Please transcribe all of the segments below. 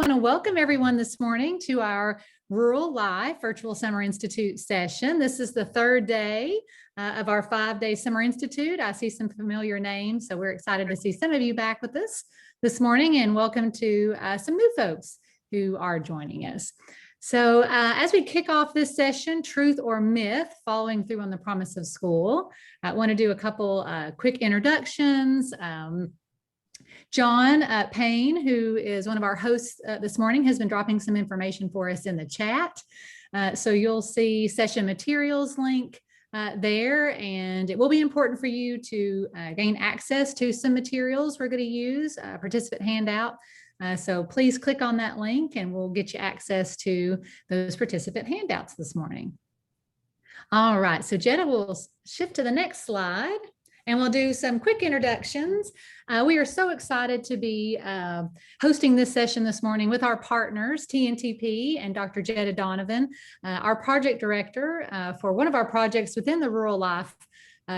want to welcome everyone this morning to our Rural Life Virtual Summer Institute session. This is the third day of our 5-day Summer Institute. I see some familiar names, so we're excited to see some of you back with us this morning, and welcome to some new folks who are joining us. So as we kick off this session, truth or myth, following through on the promise of school, I want to do a couple quick introductions. John Payne, who is one of our hosts this morning, has been dropping some information for us in the chat. So you'll see session materials link there, and it will be important for you to gain access to some materials we're going to use, participant handout. So please click on that link and we'll get you access to those participant handouts this morning. All right, so Jetta will shift to the next slide. And we'll do some quick introductions. We are so excited to be hosting this session this morning with our partners, TNTP and Dr. Jetta Donovan, our project director for one of our projects within the Rural Life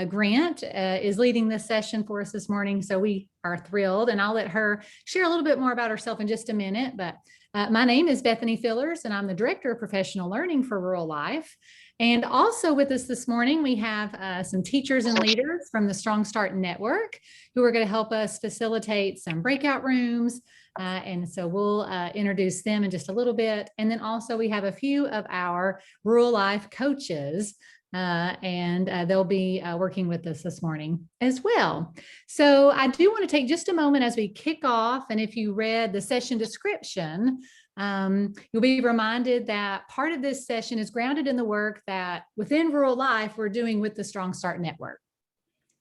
grant is leading this session for us this morning. So we are thrilled, and I'll let her share a little bit more about herself in just a minute. But my name is Bethany Fillers, and I'm the Director of Professional Learning for Rural Life. And also with us this morning, we have some teachers and leaders from the Strong Start Network who are going to help us facilitate some breakout rooms. And so we'll introduce them in just a little bit. And then also we have a few of our Rural Life coaches, and they'll be working with us this morning as well. So I do want to take just a moment as we kick off. And if you read the session description, you'll be reminded that part of this session is grounded in the work that within Rural Life we're doing with the Strong Start Network.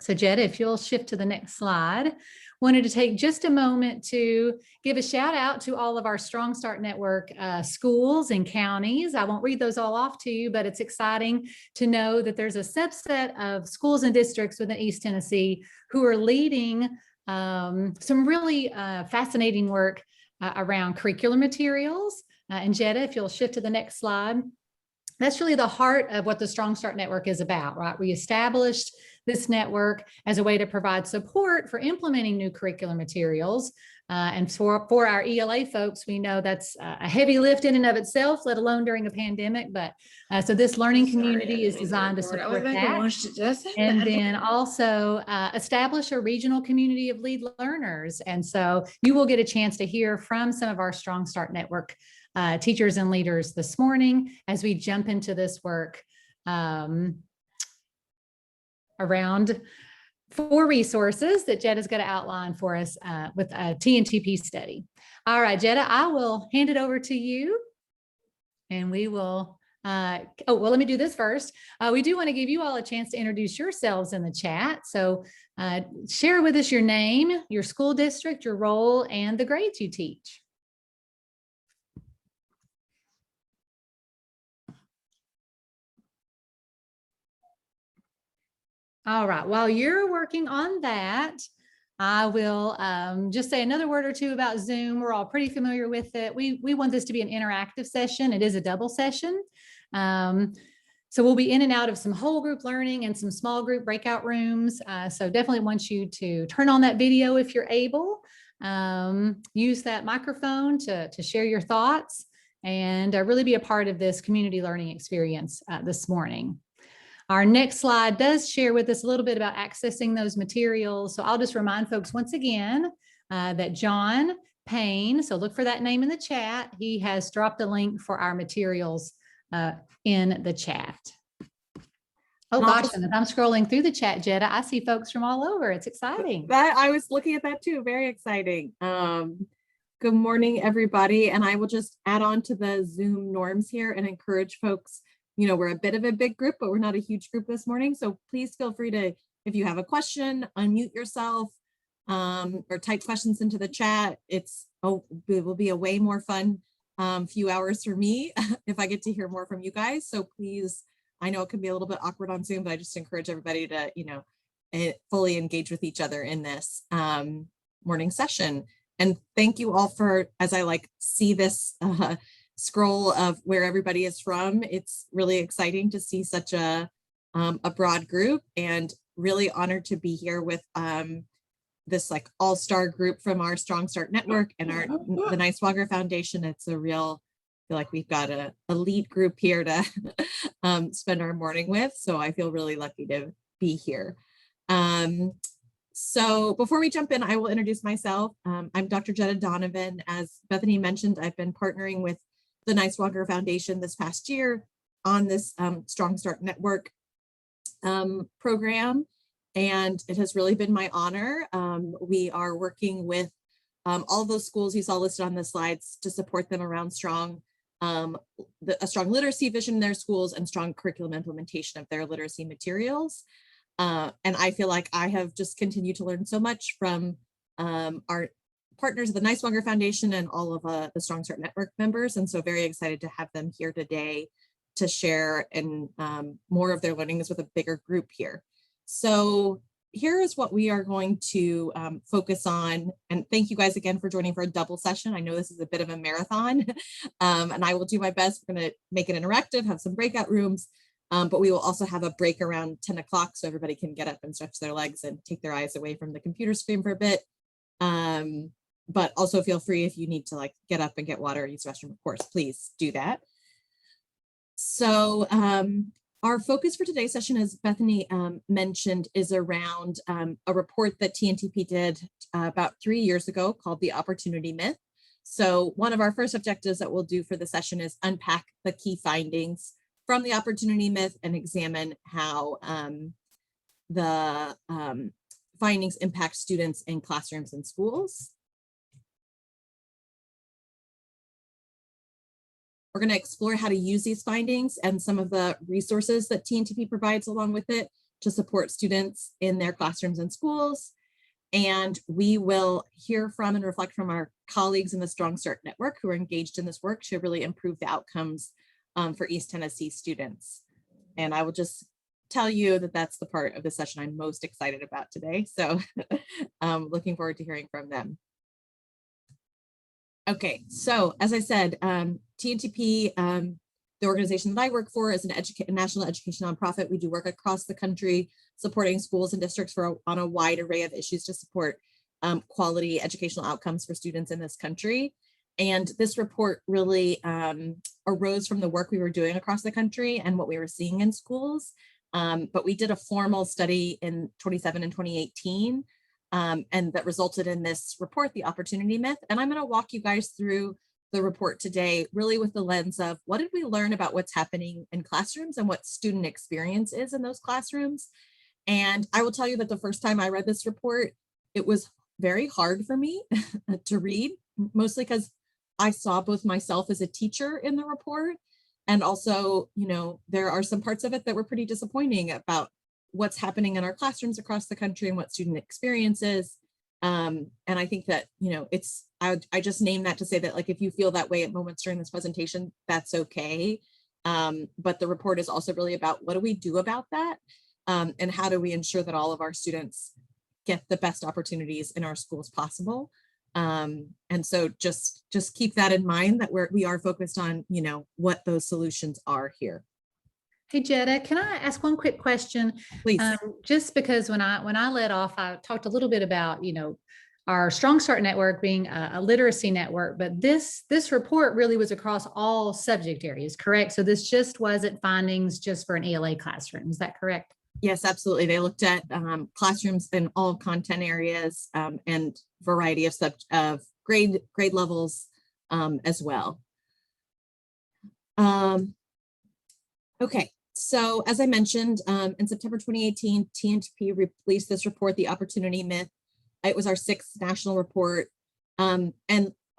So Jetta, if you'll shift to the next slide, wanted to take just a moment to give a shout out to all of our Strong Start Network schools and counties. I won't read those all off to you, but it's exciting to know that there's a subset of schools and districts within East Tennessee who are leading some really fascinating work around curricular materials. And Jetta, if you'll shift to the next slide, that's really the heart of what the Strong Start Network is about, right? We established this network as a way to provide support for implementing new curricular materials. And for our ELA folks, we know that's a heavy lift in and of itself, let alone during a pandemic. But so this learning community is designed to support that. And then also establish a regional community of lead learners. And so you will get a chance to hear from some of our Strong Start Network teachers and leaders this morning as we jump into this work around 4 resources that Jetta's going to outline for us with a TNTP study. All right, Jetta, I will hand it over to you, and we will, let me do this first. We do want to give you all a chance to introduce yourselves in the chat. So share with us your name, your school district, your role, and the grades you teach. All right, while you're working on that, I will just say another word or two about Zoom. We're all pretty familiar with it. We want this to be an interactive session. It is a double session. So we'll be in and out of some whole group learning and some small group breakout rooms. So definitely want you to turn on that video if you're able. Use that microphone to share your thoughts and really be a part of this community learning experience this morning. Our next slide does share with us a little bit about accessing those materials. So I'll just remind folks once again that John Payne, so look for that name in the chat. He has dropped a link for our materials in the chat. Oh gosh, and as I'm scrolling through the chat, Jetta, I see folks from all over. It's exciting. I was looking at that too. Very exciting. Good morning, everybody. And I will just add on to the Zoom norms here and encourage folks. You know, we're a bit of a big group, but we're not a huge group this morning. So please feel free to, if you have a question, unmute yourself or type questions into the chat. It will be a way more fun few hours for me if I get to hear more from you guys. So please, I know it can be a little bit awkward on Zoom, but I just encourage everybody to, you know, fully engage with each other in this morning session. And thank you all for, as I see this scroll of where everybody is from. It's really exciting to see such a broad group, and really honored to be here with this like all-star group from our Strong Start Network and the Niswonger Foundation. It's a real, I feel like we've got a elite group here to spend our morning with. So I feel really lucky to be here. So before we jump in, I will introduce myself. I'm Dr. Jetta Donovan. As Bethany mentioned, I've been partnering with the Niswonger Foundation this past year on this Strong Start Network program, and it has really been my honor. We are working with all those schools you saw listed on the slides to support them around a strong literacy vision in their schools and strong curriculum implementation of their literacy materials. And I feel like I have just continued to learn so much from our partners of the Niswonger Foundation and all of the Strong Start Network members. And so very excited to have them here today to share and more of their learnings with a bigger group here. So here is what we are going to focus on. And thank you guys again for joining for a double session. I know this is a bit of a marathon and I will do my best. We're going to make it interactive, have some breakout rooms. But we will also have a break around 10 o'clock so everybody can get up and stretch their legs and take their eyes away from the computer screen for a bit. But also feel free if you need to like get up and get water or use the restroom, of course, please do that. So our focus for today's session, as Bethany mentioned, is around a report that TNTP did about 3 years ago called The Opportunity Myth. So one of our first objectives that we'll do for the session is unpack the key findings from the opportunity myth and examine how the findings impact students in classrooms and schools. We're going to explore how to use these findings and some of the resources that TNTP provides along with it to support students in their classrooms and schools. And we will hear from and reflect from our colleagues in the Strong Start Network who are engaged in this work to really improve the outcomes for East Tennessee students. And I will just tell you that that's the part of the session I'm most excited about today. So looking forward to hearing from them. Okay, so as I said, TNTP, the organization that I work for, is a national education nonprofit. We do work across the country supporting schools and districts on a wide array of issues to support quality educational outcomes for students in this country. And this report really arose from the work we were doing across the country and what we were seeing in schools. But we did a formal study in 2017 and 2018, and that resulted in this report, The Opportunity Myth. And I'm going to walk you guys through the report today, really with the lens of what did we learn about what's happening in classrooms and what student experience is in those classrooms. And I will tell you that the first time I read this report, it was very hard for me to read, mostly because I saw both myself as a teacher in the report, and also, you know, there are some parts of it that were pretty disappointing about what's happening in our classrooms across the country and what student experience is. And I think that, you know, I just named that to say that, like, if you feel that way at moments during this presentation, that's okay. But the report is also really about what do we do about that? And how do we ensure that all of our students get the best opportunities in our schools possible? And so just keep that in mind, that we are focused on, you know, what those solutions are here. Hey, Jetta, can I ask one quick question? Please. Just because when I led off, I talked a little bit about, you know, our Strong Start Network being a literacy network, but this report really was across all subject areas, correct? So this just wasn't findings just for an ELA classroom. Is that correct? Yes, absolutely. They looked at classrooms in all content areas and variety of grade levels as well. Okay, so as I mentioned, in September 2018, TNTP released this report, The Opportunity Myth. It was our 6th national report. And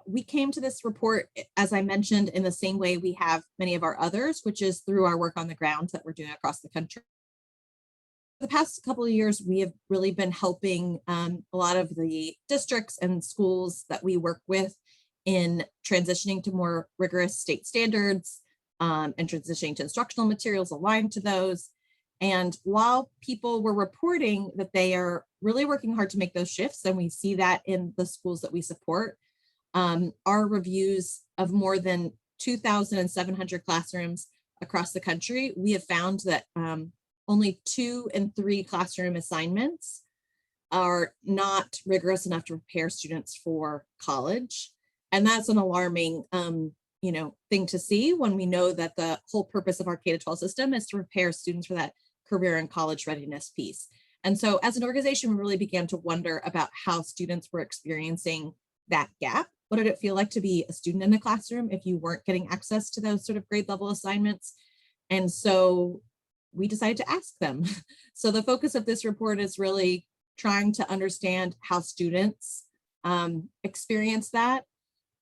we came to this report, as I mentioned, in the same way we have many of our others, which is through our work on the ground that we're doing across the country. The past couple of years, we have really been helping a lot of the districts and schools that we work with in transitioning to more rigorous state standards and transitioning to instructional materials aligned to those. And while people were reporting that they are really working hard to make those shifts, and we see that in the schools that we support, our reviews of more than 2,700 classrooms across the country, we have found that only 2 in 3 classroom assignments are not rigorous enough to prepare students for college. And that's an alarming thing to see when we know that the whole purpose of our K-12 system is to prepare students for that career and college readiness piece. And so as an organization, we really began to wonder about how students were experiencing that gap. What did it feel like to be a student in a classroom if you weren't getting access to those sort of grade level assignments? And so we decided to ask them. So the focus of this report is really trying to understand how students experience that.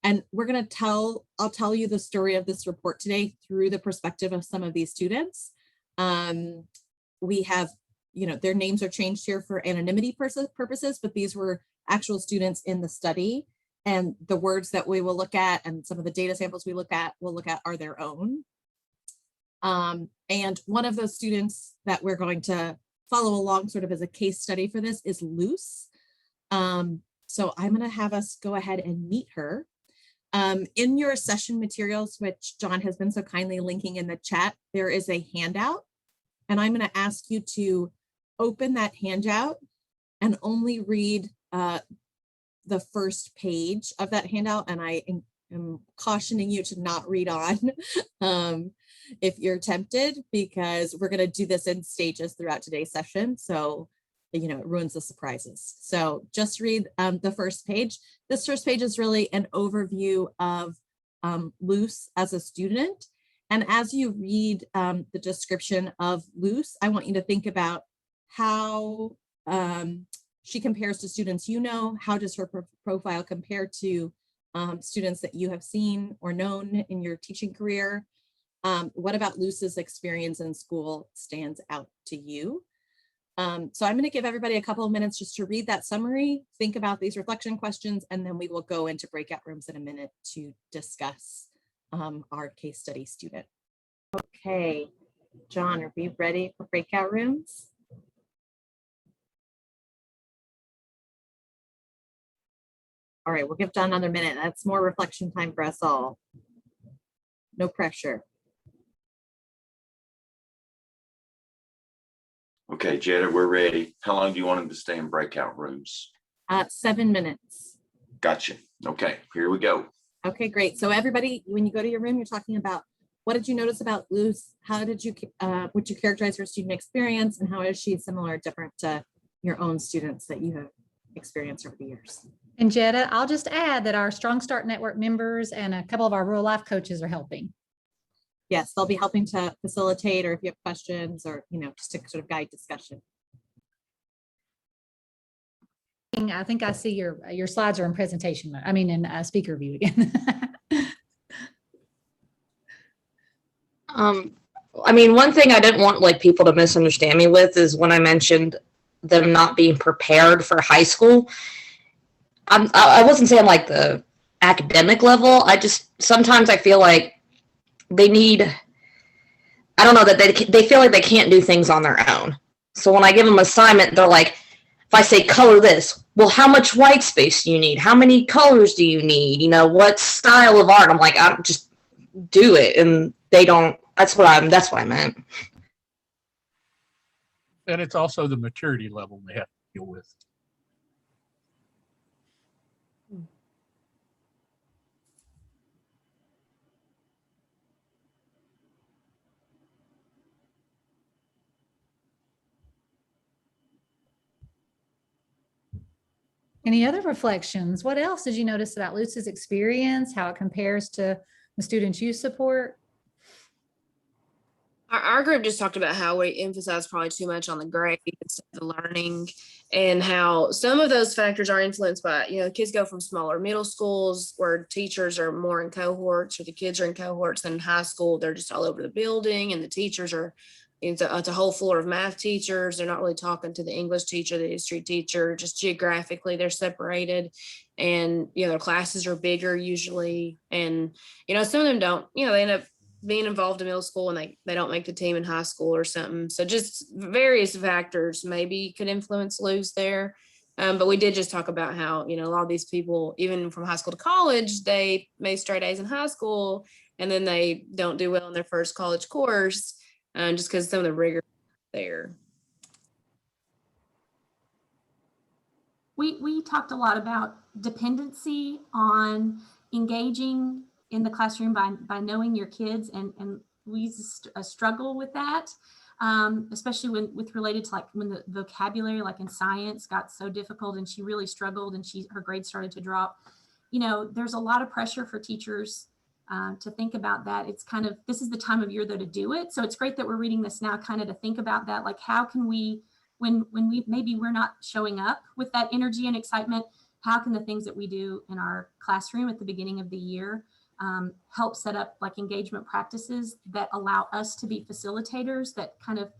And I'll tell you the story of this report today through the perspective of some of these students. We have, their names are changed here for anonymity purposes, but these were actual students in the study. And the words that we will look at and some of the data samples we'll look at are their own. And one of those students that we're going to follow along sort of as a case study for this is Luce. So I'm going to have us go ahead and meet her. In your session materials, which John has been so kindly linking in the chat, there is a handout. And I'm going to ask you to open that handout and only read the first page of that handout. And I am cautioning you to not read on if you're tempted, because we're going to do this in stages throughout today's session. So, it ruins the surprises. So just read the first page. This first page is really an overview of Luce as a student. And as you read the description of Luce, I want you to think about how she compares to students how does her profile compare to students that you have seen or known in your teaching career? What about Luce's experience in school stands out to you? So I'm going to give everybody a couple of minutes just to read that summary, think about these reflection questions, and then we will go into breakout rooms in a minute to discuss our case study student. Okay, John, are we ready for breakout rooms? All right, we'll give John another minute. That's more reflection time for us all. No pressure. Okay, Jetta, we're ready. How long do you want him to stay in breakout rooms? 7 minutes. Gotcha. Okay, here we go. Okay, great. So everybody, when you go to your room, you're talking about what did you notice about Luce? How did you, would you characterize her student experience, and how is she similar or different to your own students that you have experienced over the years? And Jetta, I'll just add that our Strong Start Network members and a couple of our real life coaches are helping. Yes, they'll be helping to facilitate, or if you have questions, or just to sort of guide discussion. I think I see your slides are in presentation mode. I mean, in speaker view again. I mean, one thing I didn't want people to misunderstand me with is when I mentioned them not being prepared for high school. I wasn't saying the academic level. Sometimes I feel like they need, I don't know, that they feel like they can't do things on their own. So when I give them an assignment, they're like, if I say color this, well, how much white space do you need? How many colors do you need? What style of art? I'm like, I don't just do it. And they don't, that's what I meant. And it's also the maturity level they have to deal with. Any other reflections? What else did you notice about Luce's experience, how it compares to the students you support? Our group just talked about how we emphasize probably too much on the grade instead of the learning, and how some of those factors are influenced by, kids go from smaller middle schools where teachers are more in cohorts, or the kids are in cohorts, than in high school. They're just all over the building, and the teachers are, it's a whole floor of math teachers. They're not really talking to the English teacher, the history teacher, just geographically they're separated, and, their classes are bigger usually. And, some of them don't, they end up being involved in middle school and they don't make the team in high school or something. So just various factors maybe could influence Luce there. But we did just talk about how, a lot of these people, even from high school to college, they made straight A's in high school, and then they don't do well in their first college course, just because some of the rigor there. we talked a lot about dependency on engaging in the classroom by knowing your kids, and we struggle with that, especially with related to like when the vocabulary, like in science, got so difficult and she really struggled and her grades started to drop. You know, there's a lot of pressure for teachers to think about that. It's kind of, this is the time of year though to do it. So it's great that we're reading this now, kind of to think about that, like how can we, when we're not showing up with that energy and excitement, how can the things that we do in our classroom at the beginning of the year help set up like engagement practices that allow us to be facilitators that kind of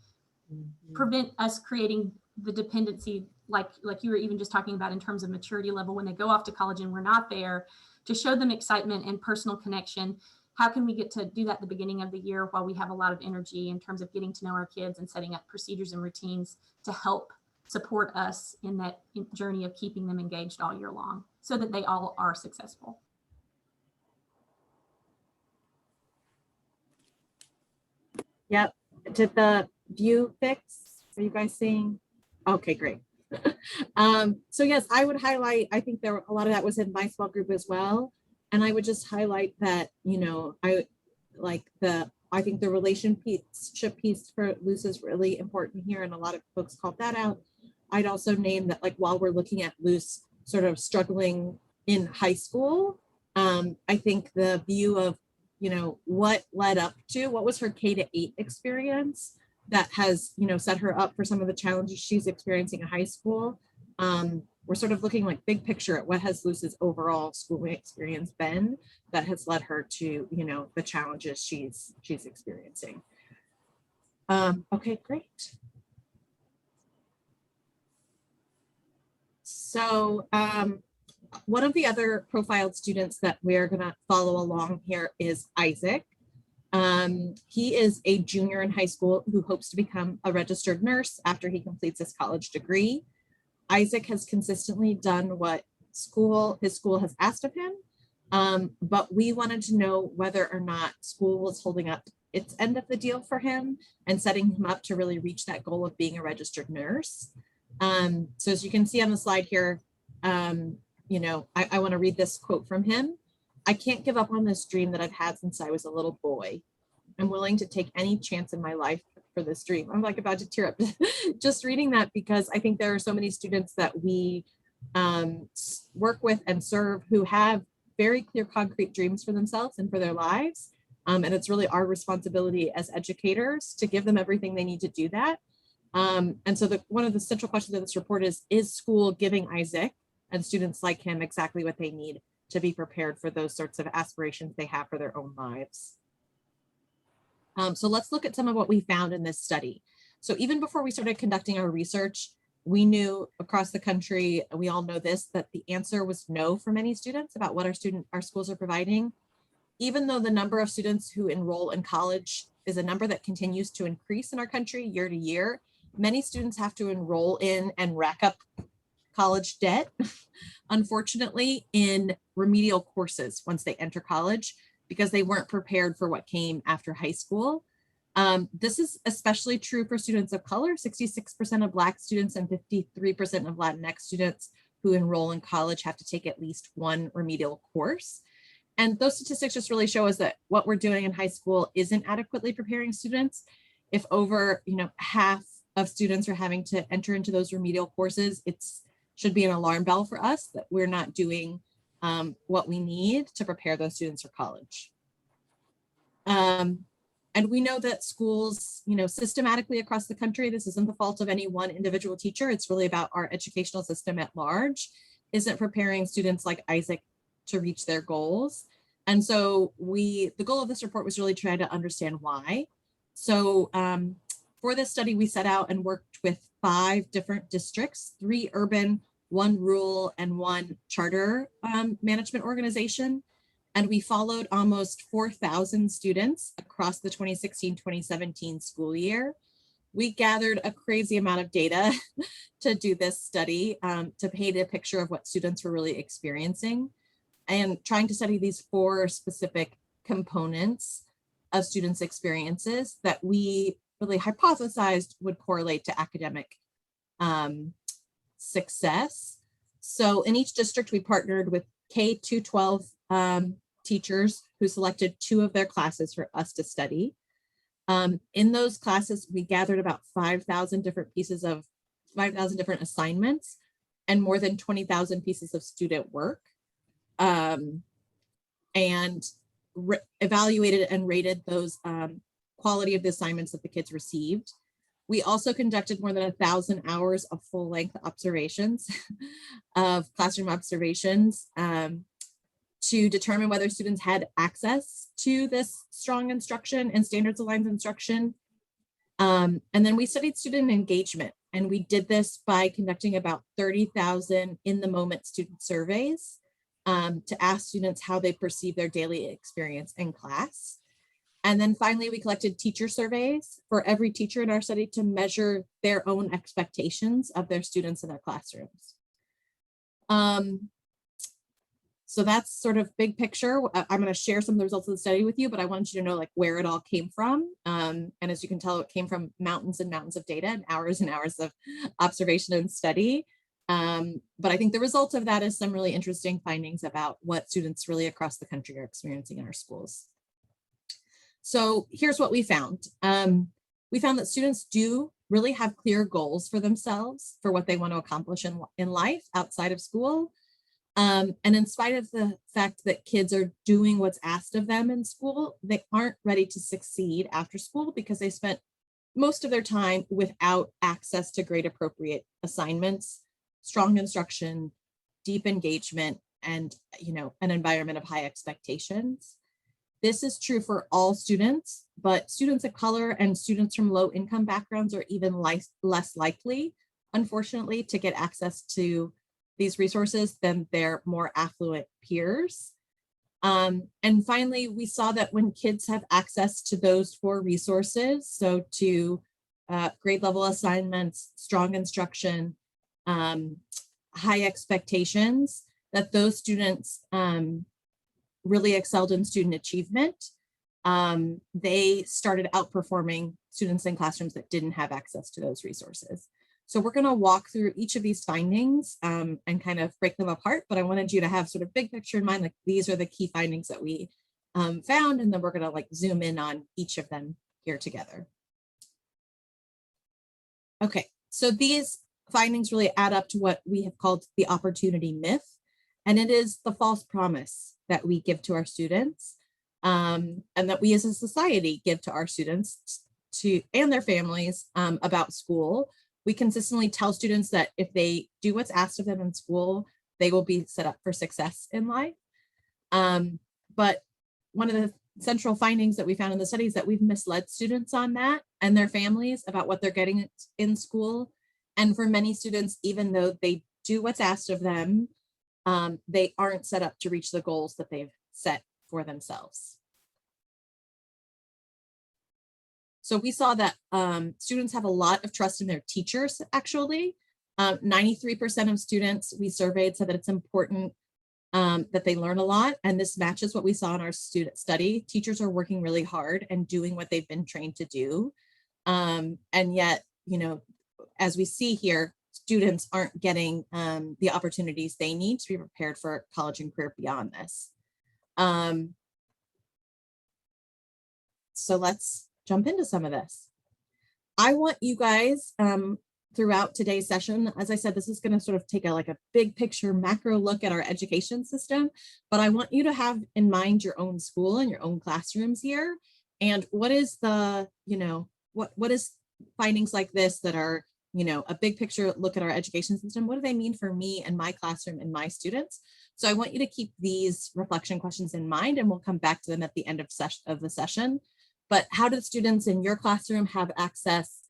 prevent us creating the dependency, like you were even just talking about in terms of maturity level when they go off to college and we're not there, to show them excitement and personal connection. How can we get to do that at the beginning of the year while we have a lot of energy in terms of getting to know our kids and setting up procedures and routines to help support us in that journey of keeping them engaged all year long so that they all are successful. Yep. Did the view fix? Are you guys seeing? Okay, great. So yes, I would highlight, I think a lot of that was in my small group as well. And I would just highlight that, you know, I think the relationship piece for Luce is really important here. And a lot of folks called that out. I'd also name that, like, while we're looking at Luce sort of struggling in high school, I think the view of, you know, what led up to, what was her K-8 experience that has, you know, set her up for some of the challenges she's experiencing in high school. We're sort of looking like big picture at what has Luce's overall schooling experience been that has led her to, you know, the challenges she's experiencing. Okay, great. So one of the other profiled students that we're gonna follow along here is Isaac. He is a junior in high school who hopes to become a registered nurse after he completes his college degree. Isaac has consistently done what his school has asked of him, but we wanted to know whether or not school was holding up its end of the deal for him and setting him up to really reach that goal of being a registered nurse. So as you can see on the slide here, you know, I want to read this quote from him. "I can't give up on this dream that I've had since I was a little boy. I'm willing to take any chance in my life for this dream." I'm like about to tear up just reading that, because I think there are so many students that we work with and serve who have very clear, concrete dreams for themselves and for their lives. And it's really our responsibility as educators to give them everything they need to do that. And so one of the central questions of this report is school giving Isaac and students like him exactly what they need to be prepared for those sorts of aspirations they have for their own lives? So let's look at some of what we found in this study. So even before we started conducting our research, we knew across the country, we all know this, that the answer was no for many students about what our schools are providing. Even though the number of students who enroll in college is a number that continues to increase in our country year to year, many students have to enroll in and rack up college debt, unfortunately, in remedial courses once they enter college, because they weren't prepared for what came after high school. This is especially true for students of color. 66% of Black students and 53% of Latinx students who enroll in college have to take at least one remedial course. And those statistics just really show us that what we're doing in high school isn't adequately preparing students. If over, half of students are having to enter into those remedial courses, it should be an alarm bell for us that we're not doing what we need to prepare those students for college. And we know that schools, systematically across the country, this isn't the fault of any one individual teacher. It's really about our educational system at large, isn't preparing students like Isaac to reach their goals. And so the goal of this report was really trying to understand why. So for this study, we set out and worked with 5 different districts, 3 urban, 1 rural, and 1 charter management organization. And we followed almost 4,000 students across the 2016-2017 school year. We gathered a crazy amount of data to do this study to paint a picture of what students were really experiencing, and trying to study these 4 specific components of students' experiences that we really hypothesized would correlate to academic success. So in each district, we partnered with K-12 teachers who selected 2 of their classes for us to study. In those classes, we gathered about 5,000 different assignments and more than 20,000 pieces of student work, and evaluated and rated those quality of the assignments that the kids received. We also conducted more than 1,000 hours of full-length observations of classroom observations to determine whether students had access to this strong instruction and standards aligned instruction. And then we studied student engagement, and we did this by conducting about 30,000 in the moment student surveys to ask students how they perceive their daily experience in class. And then finally, we collected teacher surveys for every teacher in our study to measure their own expectations of their students in their classrooms. So that's sort of big picture. I'm going to share some of the results of the study with you, but I want you to know like where it all came from. And as you can tell, it came from mountains and mountains of data and hours of observation and study. But I think the result of that is some really interesting findings about what students really across the country are experiencing in our schools. So here's what we found. We found that students do really have clear goals for themselves for what they want to accomplish in life outside of school. And in spite of the fact that kids are doing what's asked of them in school, they aren't ready to succeed after school because they spent most of their time without access to grade appropriate assignments, strong instruction, deep engagement, and an environment of high expectations. This is true for all students, but students of color and students from low income backgrounds are even less likely, unfortunately, to get access to these resources than their more affluent peers. And finally, we saw that when kids have access to those 4 resources, so to grade level assignments, strong instruction, high expectations, that those students really excelled in student achievement. They started outperforming students in classrooms that didn't have access to those resources. So we're going to walk through each of these findings and kind of break them apart, but I wanted you to have sort of big picture in mind, like these are the key findings that we found, and then we're going to like zoom in on each of them here together. Okay, so these findings really add up to what we have called the opportunity myth, and it is the false promise that we give to our students and that we as a society give to our students and their families about school. We consistently tell students that if they do what's asked of them in school, they will be set up for success in life. But one of the central findings that we found in the study is that we've misled students on that and their families about what they're getting in school. And for many students, even though they do what's asked of them, they aren't set up to reach the goals that they've set for themselves. So we saw that students have a lot of trust in their teachers, actually. 93% of students we surveyed said that it's important that they learn a lot. And this matches what we saw in our student study. Teachers are working really hard and doing what they've been trained to do. And yet, as we see here, students aren't getting the opportunities they need to be prepared for college and career beyond this. So let's jump into some of this. I want you guys throughout today's session, as I said, this is going to sort of take a big picture macro look at our education system, but I want you to have in mind your own school and your own classrooms here. And what is the, what is findings like this that are, a big picture look at our education system? What do they mean for me and my classroom and my students? So I want you to keep these reflection questions in mind, and we'll come back to them at the end of the session. But how do students in your classroom have access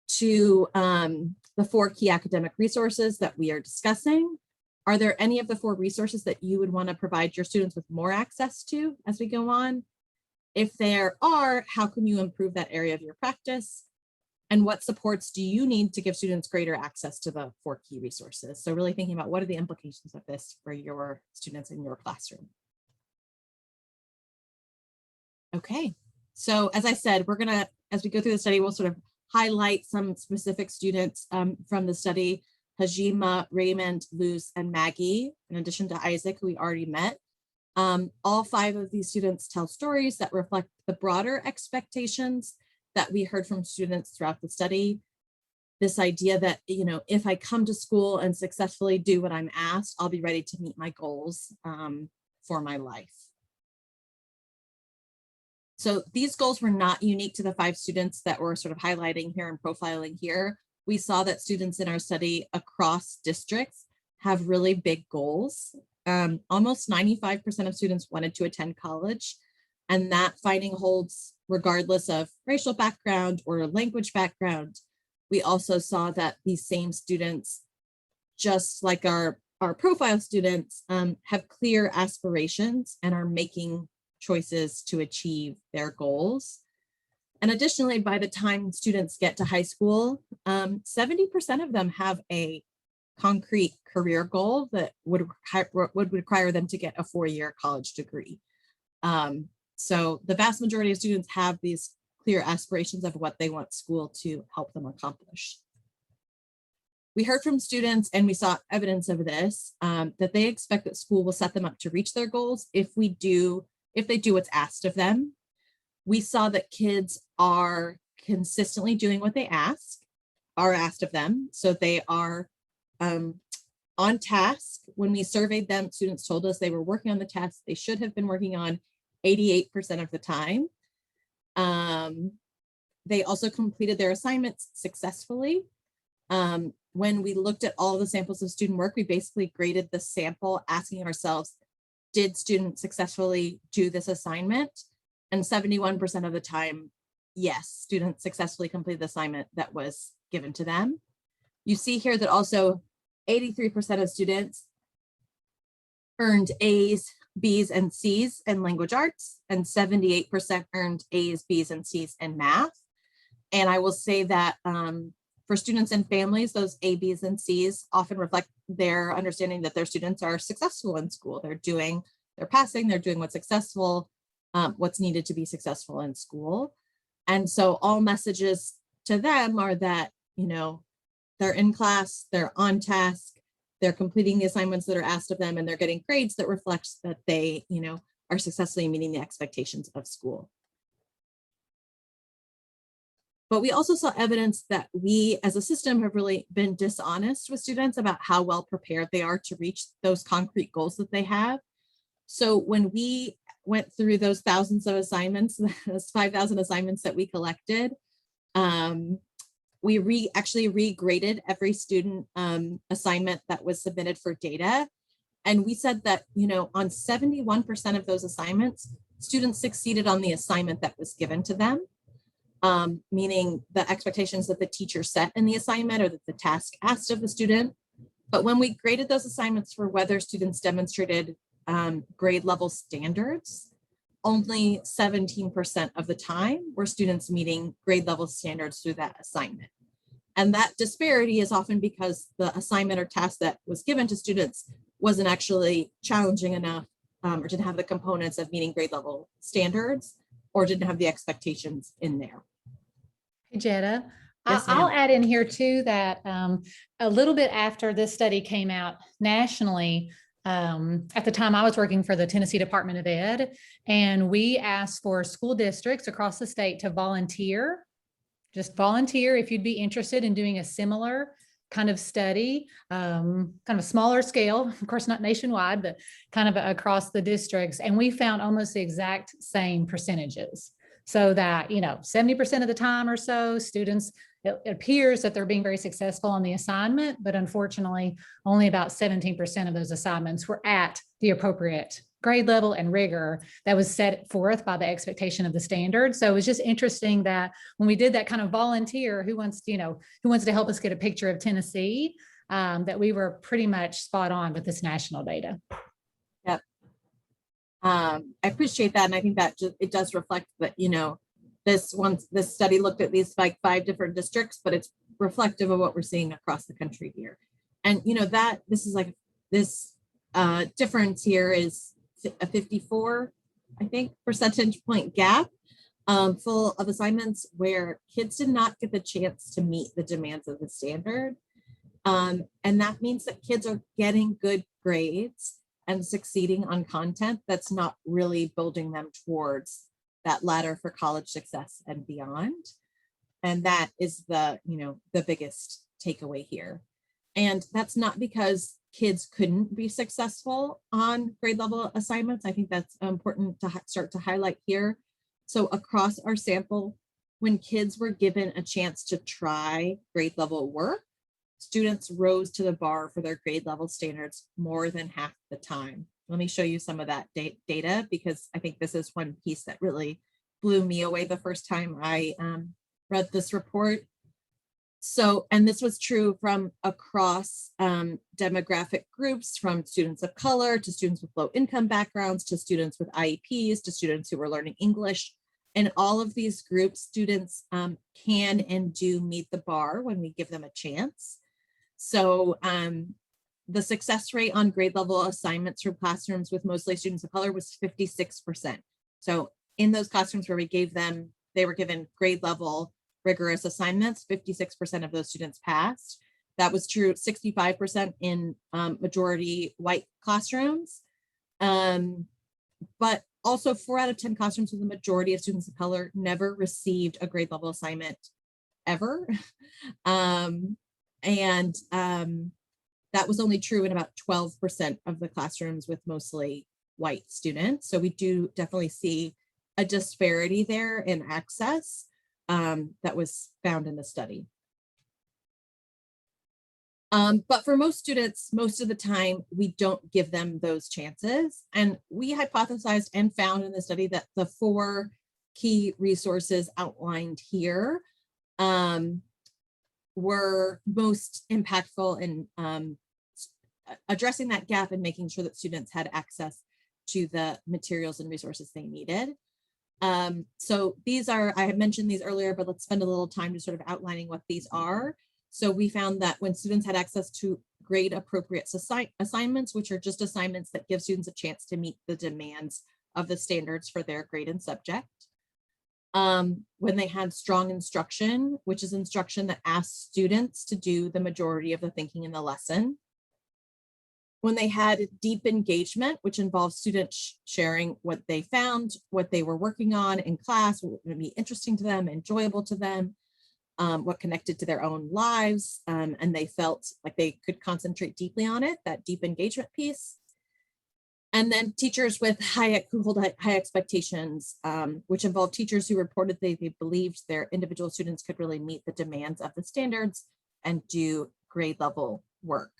to the 4 key academic resources that we are discussing? Are there any of the 4 resources that you would want to provide your students with more access to as we go on? If there are, how can you improve that area of your practice? And what supports do you need to give students greater access to the 4 key resources? So really thinking about what are the implications of this for your students in your classroom. Okay. So as I said, we're going to, as we go through the study, we'll sort of highlight some specific students from the study, Hajima, Raymond, Luz, and Maggie, in addition to Isaac, who we already met. All 5 of these students tell stories that reflect the broader expectations that we heard from students throughout the study. This idea that, you know, if I come to school and successfully do what I'm asked, I'll be ready to meet my goals for my life. So these goals were not unique to the 5 students that we're sort of highlighting here and profiling here. We saw that students in our study across districts have really big goals. Almost 95% of students wanted to attend college, and that finding holds regardless of racial background or language background. We also saw that these same students, just like our profile students, have clear aspirations and are making choices to achieve their goals. And additionally, by the time students get to high school, 70% of them have a concrete career goal that would require them to get a 4-year college degree. So the vast majority of students have these clear aspirations of what they want school to help them accomplish. We heard from students, and we saw evidence of this, that they expect that school will set them up to reach their goals if they do what's asked of them. We saw that kids are consistently doing what they are asked of them. So they are on task. When we surveyed them, students told us they were working on the tasks they should have been working on 88% of the time. They also completed their assignments successfully. When we looked at all the samples of student work, we basically graded the sample asking ourselves, did students successfully do this assignment? And 71% of the time, yes, students successfully completed the assignment that was given to them. You see here that also 83% of students earned A's, B's, and C's in language arts, and 78% earned A's, B's, and C's in math. And I will say that for students and families, those A, B's, and C's often reflect their understanding that their students are successful in school. They're passing, they're doing what's successful, what's needed to be successful in school. And so all messages to them are that, you know, they're in class, they're on task, they're completing the assignments that are asked of them, and they're getting grades that reflects that they, you know, are successfully meeting the expectations of school. But we also saw evidence that we as a system have really been dishonest with students about how well prepared they are to reach those concrete goals that they have. So when we went through those thousands of assignments, those 5,000 assignments that we collected, we actually regraded every student assignment that was submitted for data. And we said that, you know, on 71% of those assignments, students succeeded on the assignment that was given to them. Meaning the expectations that the teacher set in the assignment or that the task asked of the student. But when we graded those assignments for whether students demonstrated grade level standards, only 17% of the time were students meeting grade level standards through that assignment. And that disparity is often because the assignment or task that was given to students wasn't actually challenging enough or didn't have the components of meeting grade level standards or didn't have the expectations in there. Hey, Jetta, Yes, I'll ma'am. add in here too that a little bit after this study came out nationally, at the time I was working for the Tennessee Department of Ed, and we asked for school districts across the state to volunteer, just volunteer if you'd be interested in doing a similar kind of study, kind of a smaller scale, of course, not nationwide, but kind of across the districts. And we found almost the exact same percentages. So that, you know, 70% of the time or so, students, it appears that they're being very successful on the assignment, but unfortunately, only about 17% of those assignments were at the appropriate grade level and rigor that was set forth by the expectation of the standard. So it was just interesting that when we did that kind of volunteer, who wants to help us get a picture of Tennessee, that we were pretty much spot on with this national data. Yep. I appreciate that. And I think that it does reflect that, you know, this study looked at these like 5 different districts, but it's reflective of what we're seeing across the country here. And, you know, that this is like this difference here is a 54, I think, percentage point gap full of assignments where kids did not get the chance to meet the demands of the standard. And that means that kids are getting good grades and succeeding on content that's not really building them towards that ladder for college success and beyond. And that is the biggest takeaway here. And that's not because kids couldn't be successful on grade level assignments. I think that's important to start to highlight here. So across our sample, when kids were given a chance to try grade level work, students rose to the bar for their grade level standards more than half the time. Let me show you some of that data, because I think this is one piece that really blew me away the first time I read this report. So, and this was true from across demographic groups, from students of color to students with low income backgrounds, to students with IEPs, to students who were learning English. And all of these groups, students can and do meet the bar when we give them a chance. So the success rate on grade level assignments from classrooms with mostly students of color was 56%. So in those classrooms where we gave them, they were given grade level rigorous assignments, 56% of those students passed. That was true 65% in majority white classrooms. But also 4 out of 10 classrooms with the majority of students of color never received a grade level assignment ever. That was only true in about 12% of the classrooms with mostly white students. So we do definitely see a disparity there in access that was found in the study. But for most students, most of the time, we don't give them those chances. And we hypothesized and found in the study that the 4 key resources outlined here were most impactful in addressing that gap and making sure that students had access to the materials and resources they needed. So these are, I had mentioned these earlier, but let's spend a little time just sort of outlining what these are. So we found that when students had access to grade appropriate assignments, which are just assignments that give students a chance to meet the demands of the standards for their grade and subject. When they had strong instruction, which is instruction that asks students to do the majority of the thinking in the lesson. When they had deep engagement, which involves students sharing what they found, what they were working on in class, what would be interesting to them, enjoyable to them, what connected to their own lives, and they felt like they could concentrate deeply on it, that deep engagement piece. And then teachers who hold high expectations, which involve teachers who reported they believed their individual students could really meet the demands of the standards and do grade level work.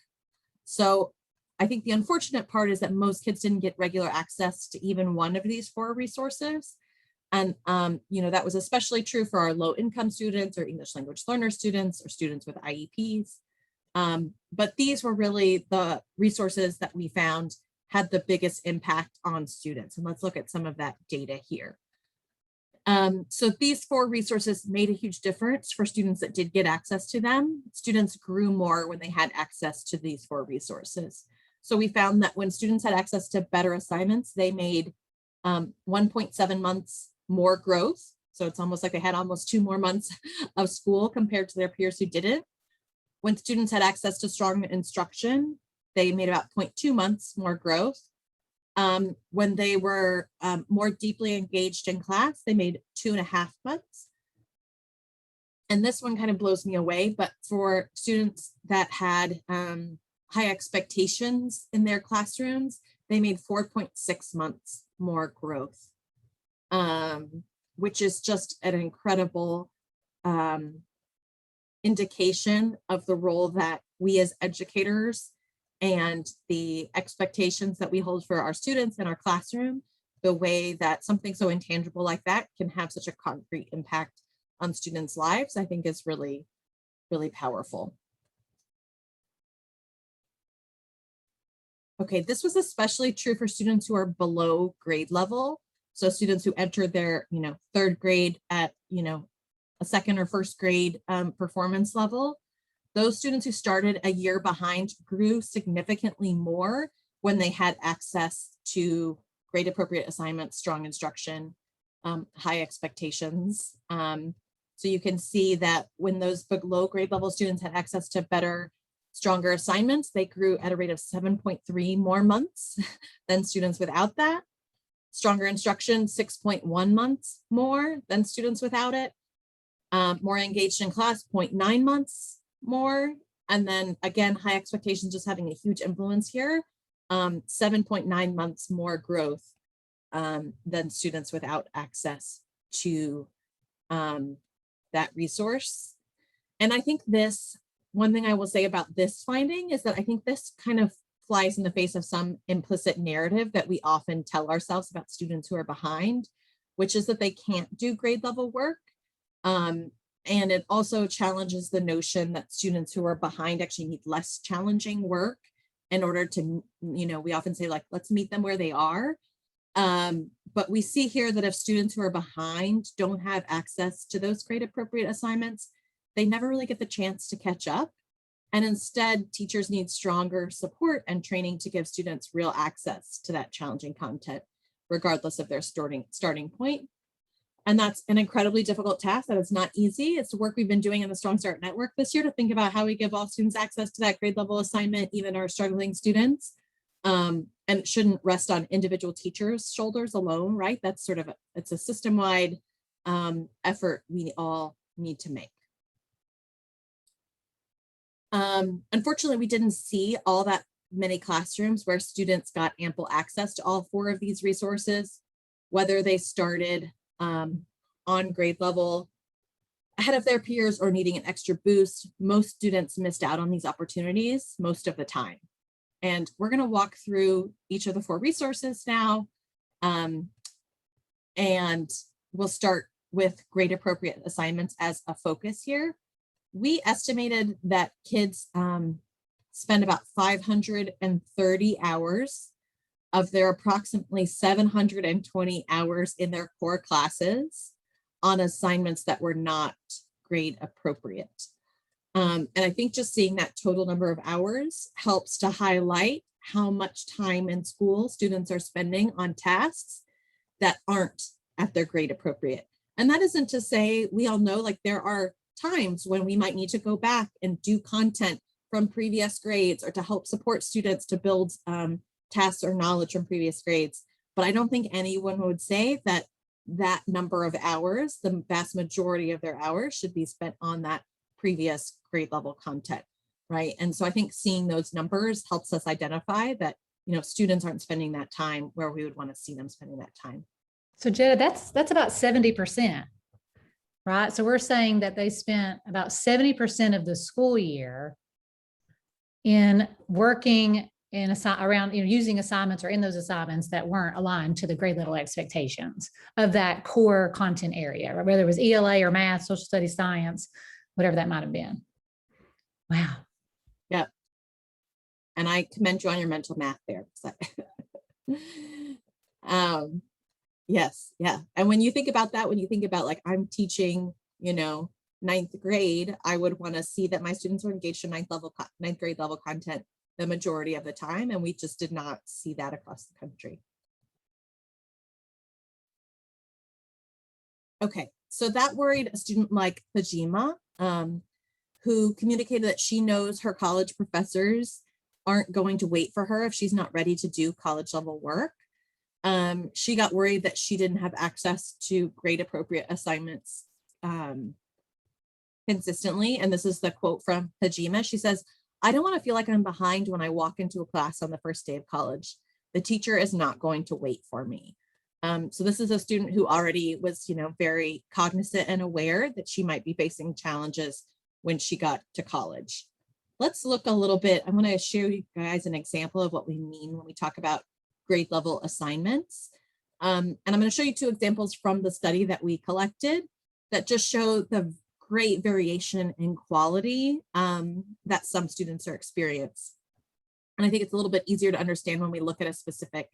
So I think the unfortunate part is that most kids didn't get regular access to even one of these 4 resources. And that was especially true for our low income students or English language learner students or students with IEPs. But these were really the resources that we found had the biggest impact on students. And let's look at some of that data here. So these 4 resources made a huge difference for students that did get access to them. Students grew more when they had access to these 4 resources. So we found that when students had access to better assignments, they made 1.7 months more growth. So it's almost like they had almost 2 more months of school compared to their peers who didn't. When students had access to strong instruction, they made about 0.2 months more growth. When they were more deeply engaged in class, they made 2.5 months. And this one kind of blows me away, but for students that had high expectations in their classrooms, they made 4.6 months more growth, which is just an incredible indication of the role that we as educators and the expectations that we hold for our students in our classroom, the way that something so intangible like that can have such a concrete impact on students' lives, I think is really, really powerful. Okay, this was especially true for students who are below grade level. So students who entered their, 3rd grade at, a 2nd or 1st grade performance level. Those students who started a year behind grew significantly more when they had access to grade appropriate assignments, strong instruction, high expectations. So you can see that when those below grade level students had access to better Stronger assignments, they grew at a rate of 7.3 more months than students without that. Stronger instruction, 6.1 months more than students without it. More engaged in class, 0.9 months more. And then again, high expectations just having a huge influence here. 7.9 months more growth than students without access to that resource. And I think this, one thing I will say about this finding is that I think this kind of flies in the face of some implicit narrative that we often tell ourselves about students who are behind, which is that they can't do grade level work. And it also challenges the notion that students who are behind actually need less challenging work in order to, you know, we often say like, let's meet them where they are. But we see here that if students who are behind don't have access to those grade appropriate assignments, they never really get the chance to catch up. And instead, teachers need stronger support and training to give students real access to that challenging content, regardless of their starting point. And that's an incredibly difficult task. That is not easy. It's the work we've been doing in the Strong Start Network this year to think about how we give all students access to that grade level assignment, even our struggling students. And it shouldn't rest on individual teachers' shoulders alone, right? That's sort of, it's a system-wide effort we all need to make. Unfortunately, we didn't see all that many classrooms where students got ample access to all 4 of these resources, whether they started on grade level ahead of their peers or needing an extra boost. Most students missed out on these opportunities most of the time. And we're going to walk through each of the 4 resources now. And we'll start with grade appropriate assignments as a focus here. We estimated that kids spend about 530 hours of their approximately 720 hours in their core classes on assignments that were not grade appropriate. And I think just seeing that total number of hours helps to highlight how much time in school students are spending on tasks that aren't at their grade appropriate. And that isn't to say, we all know like there are times when we might need to go back and do content from previous grades or to help support students to build tasks or knowledge from previous grades. But I don't think anyone would say that that number of hours, the vast majority of their hours, should be spent on that previous grade level content, right? And so I think seeing those numbers helps us identify that, you know, students aren't spending that time where we would want to see them spending that time. So Jetta, that's about 70%, right? So we're saying that they spent about 70% of the school year in working in around, you know, using assignments or in those assignments that weren't aligned to the grade level expectations of that core content area, right? Whether it was ELA or math, social studies, science, whatever that might have been. Wow. Yeah. And I commend you on your mental math there. Yes. Yeah. And when you think about that, when you think about like, I'm teaching, you know, 9th grade, I would want to see that my students were engaged in 9th grade level content the majority of the time. And we just did not see that across the country. Okay. So that worried a student like Hajima, who communicated that she knows her college professors aren't going to wait for her if she's not ready to do college level work. She got worried that she didn't have access to grade appropriate assignments consistently. And this is the quote from Hajima. She says, "I don't want to feel like I'm behind when I walk into a class on the first day of college. The teacher is not going to wait for me." So this is a student who already was, you know, very cognizant and aware that she might be facing challenges when she got to college. Let's look a little bit. I'm going to show you guys an example of what we mean when we talk about grade level assignments. And I'm going to show you 2 examples from the study that we collected that just show the great variation in quality that some students are experiencing. And I think it's a little bit easier to understand when we look at a specific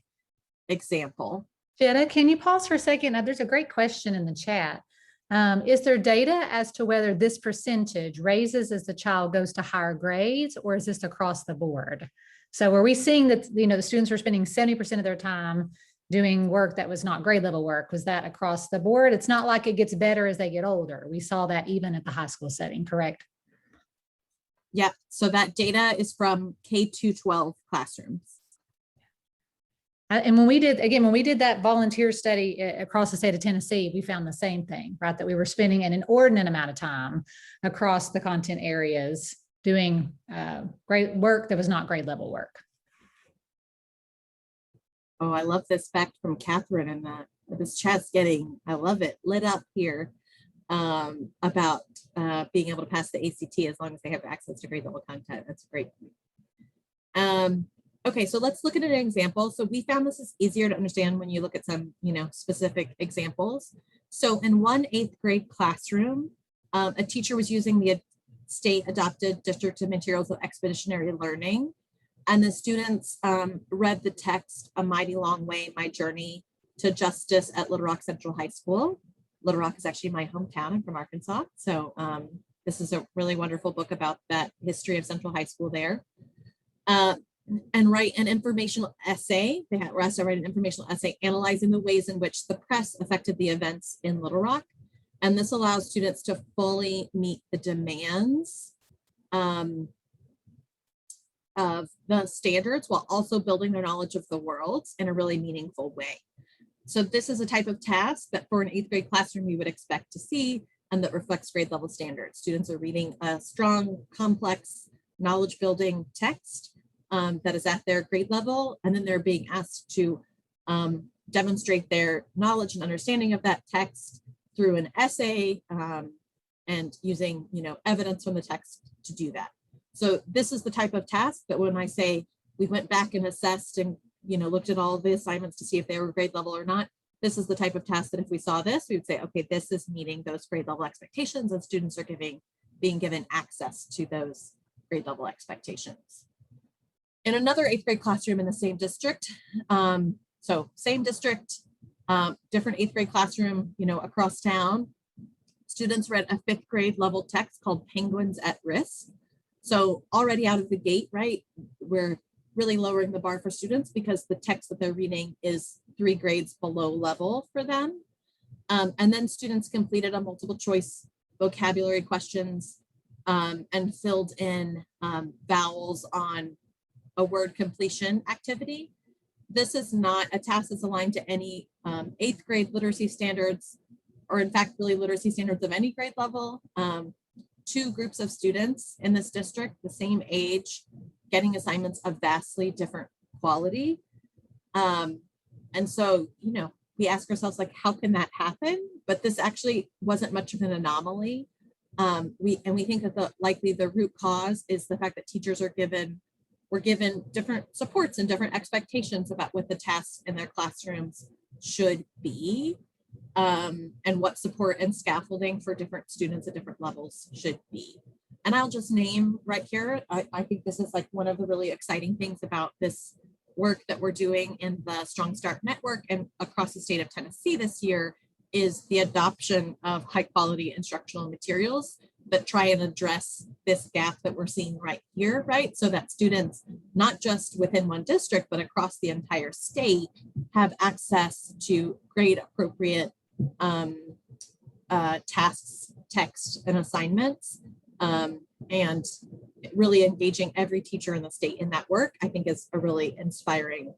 example. Jetta, can you pause for a second? There's a great question in the chat. Is there data as to whether this percentage raises as the child goes to higher grades, or is this across the board? So are we seeing that, you know, the students were spending 70% of their time doing work that was not grade level work? Was that across the board? It's not like it gets better as they get older. We saw that even at the high school setting, correct? Yeah, so that data is from K-12 classrooms. And when we did that volunteer study across the state of Tennessee, we found the same thing, right? That we were spending an inordinate amount of time across the content areas doing great work that was not grade level work. Oh, I love this fact from Catherine, and that this chat's getting, I love it, lit up here about being able to pass the ACT as long as they have access to grade level content. That's great. Okay, so let's look at an example. So we found this is easier to understand when you look at some, specific examples. So in one 8th grade classroom, a teacher was using the state adopted district of materials of expeditionary learning. And the students read the text, A Mighty Long Way, My Journey to Justice at Little Rock Central High School. Little Rock is actually my hometown. I'm from Arkansas. So this is a really wonderful book about that history of Central High School there. And write an informational essay. They were asked to write an informational essay analyzing the ways in which the press affected the events in Little Rock. And this allows students to fully meet the demands of the standards while also building their knowledge of the world in a really meaningful way. So this is a type of task that for an 8th grade classroom you would expect to see and that reflects grade level standards. Students are reading a strong, complex, knowledge building text that is at their grade level, and then they're being asked to demonstrate their knowledge and understanding of that text through an essay and using evidence from the text to do that. So this is the type of task that when I say we went back and assessed and looked at all the assignments to see if they were grade level or not, this is the type of task that if we saw this, we would say, okay, this is meeting those grade level expectations, and students are being given access to those grade level expectations. In another 8th grade classroom in the same district, so same district, different 8th grade classroom, across town, students read a 5th grade level text called Penguins at Risk. So already out of the gate, right, we're really lowering the bar for students because the text that they're reading is 3 grades below level for them. And then students completed a multiple choice vocabulary questions and filled in vowels on a word completion activity. This is not a task that's aligned to any 8th grade literacy standards, or in fact, really literacy standards of any grade level. 2 groups of students in this district, the same age, getting assignments of vastly different quality. And so, we ask ourselves, like, how can that happen? But this actually wasn't much of an anomaly. We think that likely the root cause is the fact that teachers were given different supports and different expectations about what the tasks in their classrooms should be, and what support and scaffolding for different students at different levels should be. And I'll just name right here, I think this is like one of the really exciting things about this work that we're doing in the Strong Start Network and across the state of Tennessee this year is the adoption of high quality instructional materials that try and address this gap that we're seeing right here, right? So that students, not just within one district, but across the entire state, have access to grade appropriate tasks, text, and assignments. And really engaging every teacher in the state in that work, I think is a really inspiring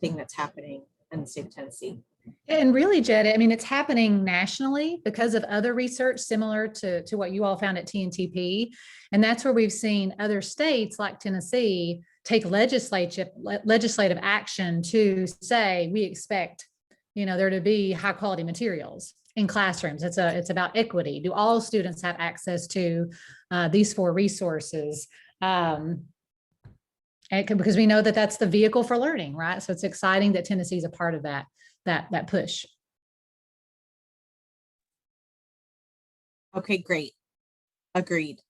thing that's happening in the state of Tennessee. And really, Jed, I mean, it's happening nationally because of other research similar to what you all found at TNTP. And that's where we've seen other states like Tennessee take legislative action to say, we expect, there to be high quality materials in classrooms. It's about equity. Do all students have access to these 4 resources? Because we know that that's the vehicle for learning, right? So it's exciting that Tennessee is a part of that push. Okay, great. Agreed.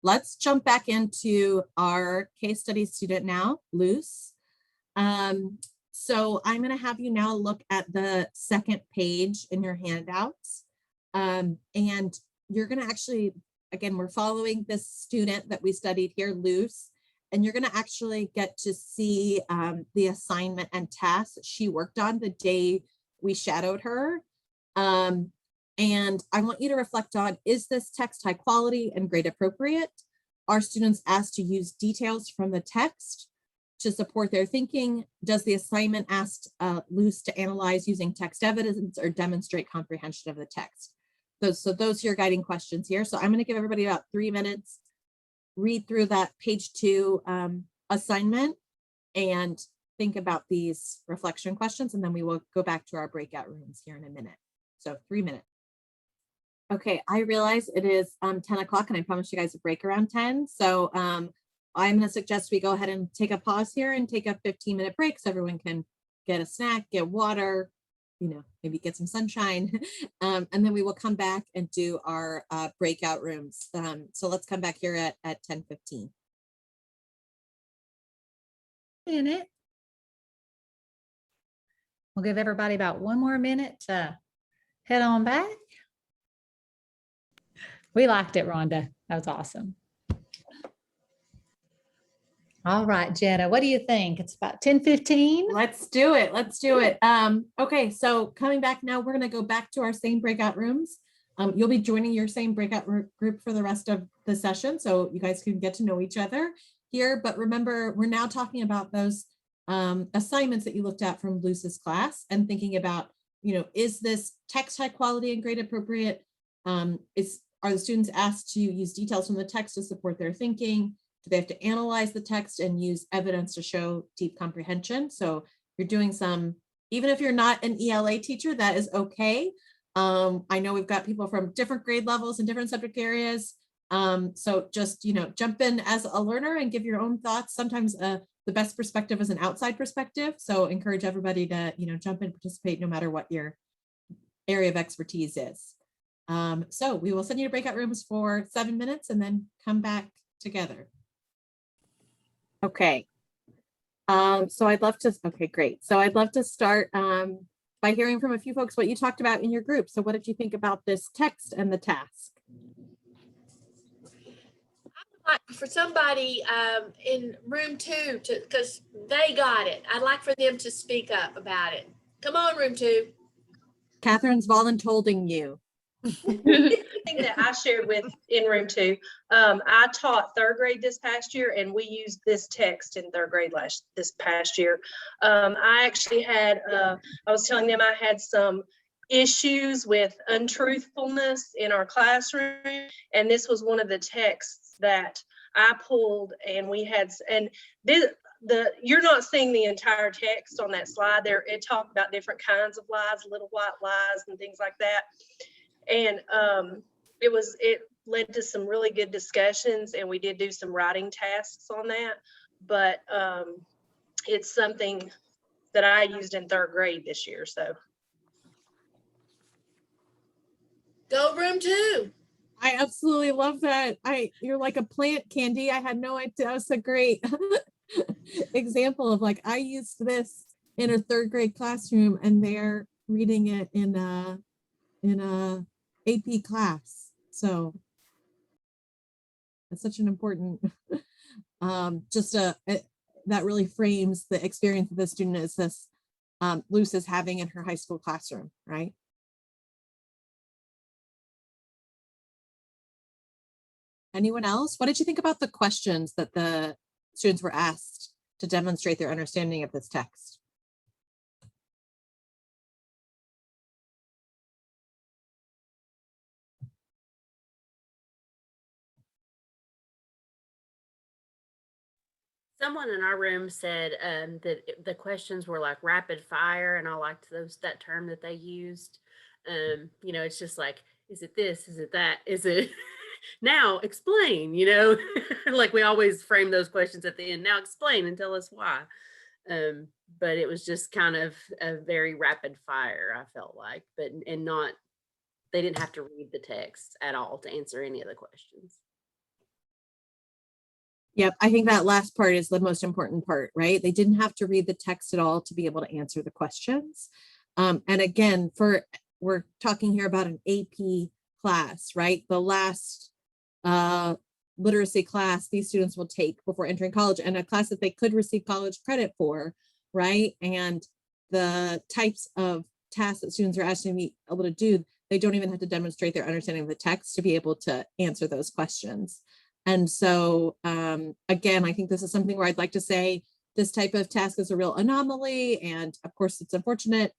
Let's jump back into our case study student now, Luce. So I'm going to have you now look at the second page in your handouts. And you're going to actually, again, we're following this student that we studied here, Luce, and you're going to actually get to see the assignment and tasks that she worked on the day we shadowed her. And I want you to reflect on, is this text high quality and grade appropriate? Are students asked to use details from the text to support their thinking? Does the assignment ask Luce to analyze using text evidence or demonstrate comprehension of the text? So those are your guiding questions here. So I'm going to give everybody about 3 minutes, read through that page 2 assignment and think about these reflection questions, and then we will go back to our breakout rooms here in a minute. So 3 minutes. Okay, I realize it is 10 o'clock and I promised you guys a break around 10. So I'm going to suggest we go ahead and take a pause here and take a 15-minute break so everyone can get a snack, get water, maybe get some sunshine. And then we will come back and do our breakout rooms. So let's come back here at 10:15. Minute. We'll give everybody about 1 more minute to head on back. We liked it, Rhonda. That was awesome. All right, Jenna, what do you think? It's about 10:15. Let's do it. Let's do it. Okay, so coming back now, we're going to go back to our same breakout rooms. You'll be joining your same breakout group for the rest of the session, so you guys can get to know each other here. But remember, we're now talking about those assignments that you looked at from Luce's class and thinking about, is this text high quality and grade appropriate? Are the students asked to use details from the text to support their thinking? Do they have to analyze the text and use evidence to show deep comprehension? So you're doing some, even if you're not an ELA teacher, that is okay. I know we've got people from different grade levels and different subject areas. So just, jump in as a learner and give your own thoughts. Sometimes the best perspective is an outside perspective. So encourage everybody to, jump in, participate, no matter what your area of expertise is. So we will send you to breakout rooms for 7 minutes and then come back together. Okay. So I'd love to, okay, great. So I'd love to start by hearing from a few folks what you talked about in your group. So what did you think about this text and the task? For somebody in room 2 because they got it. I'd like for them to speak up about it. Come on, room 2. Catherine's voluntolding you. Thing that I shared with in room 2, I taught 3rd grade this past year, and we used this text in 3rd grade this past year. I actually had, I was telling them I had some issues with untruthfulness in our classroom, and this was one of the texts that I pulled, and we had, and this, you're not seeing the entire text on that slide there. It talked about different kinds of lies, little white lies and things like that. And it led to some really good discussions, and we did do some writing tasks on that, but it's something that I used in 3rd grade this year. So Go room 2. I absolutely love that. You're like a plant, Candy. I had no idea. That was a great example of I used this in a 3rd grade classroom, and they're reading it in a AP class. So that's such an important, that really frames the experience that the student is this Luce is having in her high school classroom, right? Anyone else? What did you think about the questions that the students were asked to demonstrate their understanding of this text? Someone in our room said that the questions were like rapid fire, and I liked that term that they used. It's just like, is it this? Is it that? Is it now explain? Like we always frame those questions at the end. Now explain and tell us why. But it was just kind of a very rapid fire, I felt like, they didn't have to read the text at all to answer any of the questions. Yep, I think that last part is the most important part, right? They didn't have to read the text at all to be able to answer the questions. And again, we're talking here about an AP class, right? The last literacy class these students will take before entering college, and a class that they could receive college credit for, right? And the types of tasks that students are asked to be able to do, they don't even have to demonstrate their understanding of the text to be able to answer those questions. And so again, I think this is something where I'd like to say this type of task is a real anomaly. And of course, it's unfortunate,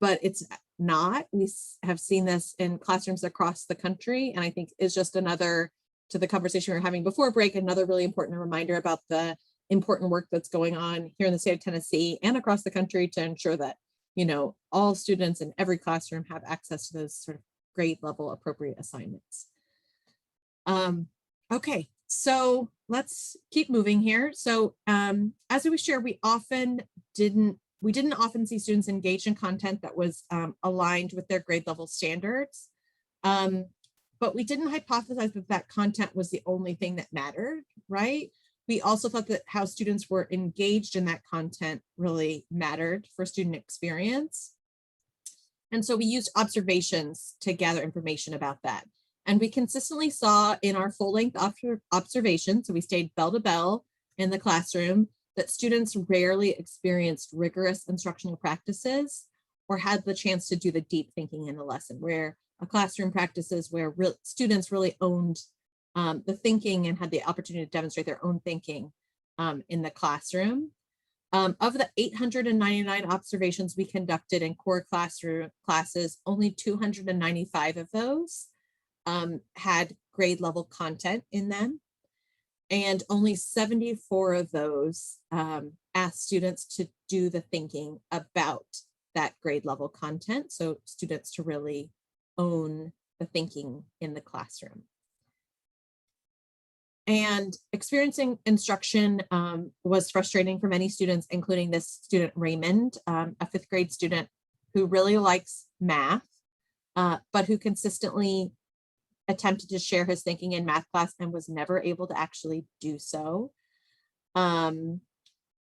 but it's not. We have seen this in classrooms across the country. And I think is just another, to the conversation we were having before break, another really important reminder about the important work that's going on here in the state of Tennessee and across the country to ensure that, you know, all students in every classroom have access to those sort of grade level appropriate assignments. Okay, so let's keep moving here. So as we share, we didn't often see students engage in content that was aligned with their grade level standards. But we didn't hypothesize that that content was the only thing that mattered, right? We also thought that how students were engaged in that content really mattered for student experience. And so we used observations to gather information about that. And we consistently saw in our full-length observations, so we stayed bell to bell in the classroom, that students rarely experienced rigorous instructional practices or had the chance to do the deep thinking in a lesson, where a classroom practices where students really owned the thinking and had the opportunity to demonstrate their own thinking in the classroom. Of the 899 observations we conducted in core classes, only 295 of those had grade level content in them. And only 74 of those asked students to do the thinking about that grade level content. So students to really own the thinking in the classroom. And experiencing instruction was frustrating for many students, including this student Raymond, a fifth grade student who really likes math, but who consistently attempted to share his thinking in math class and was never able to actually do so.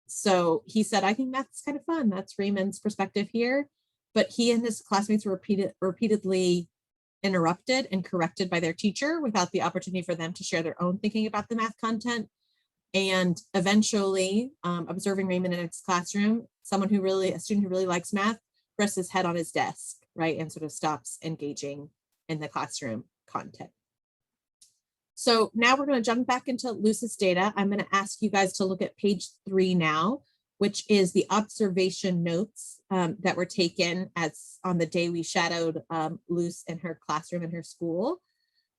So he said, I think math is kind of fun. That's Raymond's perspective here. But he and his classmates were repeatedly interrupted and corrected by their teacher without the opportunity for them to share their own thinking about the math content. And eventually, observing Raymond in his classroom, a student who really likes math, rests his head on his desk, right, and sort of stops engaging in the classroom content. So now we're going to jump back into Lucis data. I'm going to ask you guys to look at page 3 now, which is the observation notes that were taken as on the day we shadowed Luce in her classroom in her school.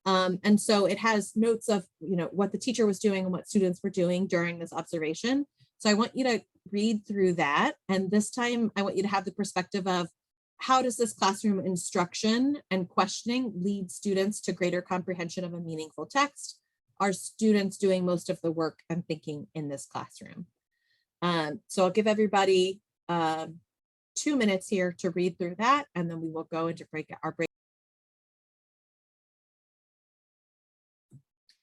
And so it has notes of, what the teacher was doing and what students were doing during this observation. So I want you to read through that. And this time I want you to have the perspective of how does this classroom instruction and questioning lead students to greater comprehension of a meaningful text? Are students doing most of the work and thinking in this classroom? So I'll give everybody 2 minutes here to read through that, and then we will go into our break.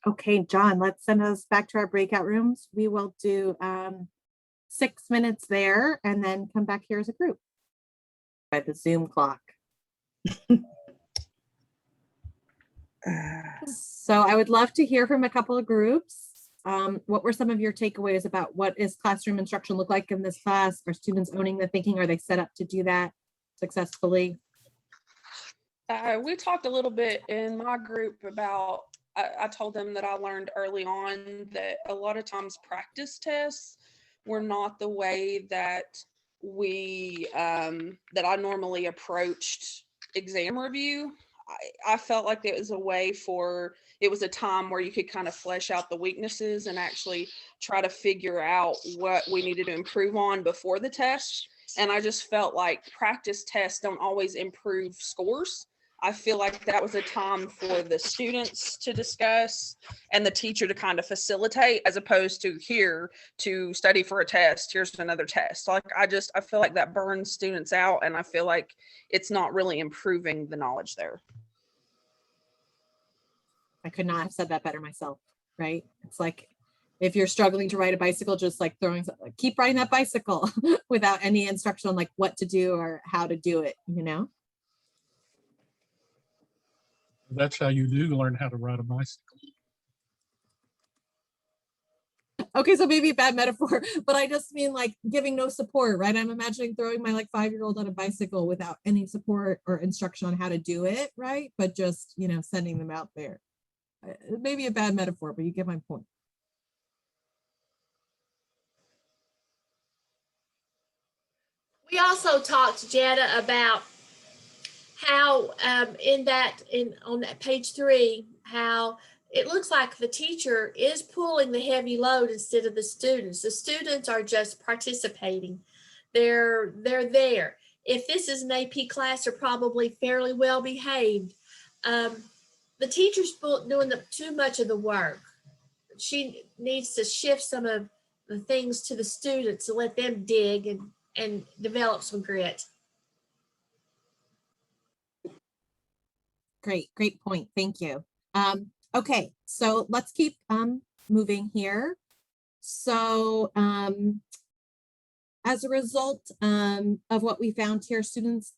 Okay, John, let's send us back to our breakout rooms. We will do 6 minutes there and then come back here as a group by the Zoom clock. So I would love to hear from a couple of groups. What were some of your takeaways about what is classroom instruction look like in this class? Are students owning the thinking? Are they set up to do that successfully? We talked a little bit in my group about, I told them that I learned early on that a lot of times practice tests were not the way that that I normally approached exam review. I felt like it was a time where you could kind of flesh out the weaknesses and actually try to figure out what we needed to improve on before the test. And I just felt like practice tests don't always improve scores. I feel like that was a time for the students to discuss and the teacher to kind of facilitate, as opposed to here to study for a test. Here's another test. Like I feel like that burns students out, and I feel like it's not really improving the knowledge there. I could not have said that better myself, right? It's like if you're struggling to ride a bicycle, just like keep riding that bicycle without any instruction on like what to do or how to do it, That's how you do learn how to ride a bicycle. Okay, so maybe a bad metaphor, but I just mean like giving no support, right? I'm imagining throwing my like 5-year-old on a bicycle without any support or instruction on how to do it, right? But just, sending them out there. It may be a bad metaphor, but you get my point. We also talked, Jetta, about how on that page 3, how it looks like the teacher is pulling the heavy load instead of the students. The students are just participating. They're there. If this is an AP class, they're probably fairly well behaved. The teacher's doing too much of the work. She needs to shift some of the things to the students to let them dig and develop some grit. Great point. Thank you. Okay, so let's keep moving here. So as a result of what we found here, students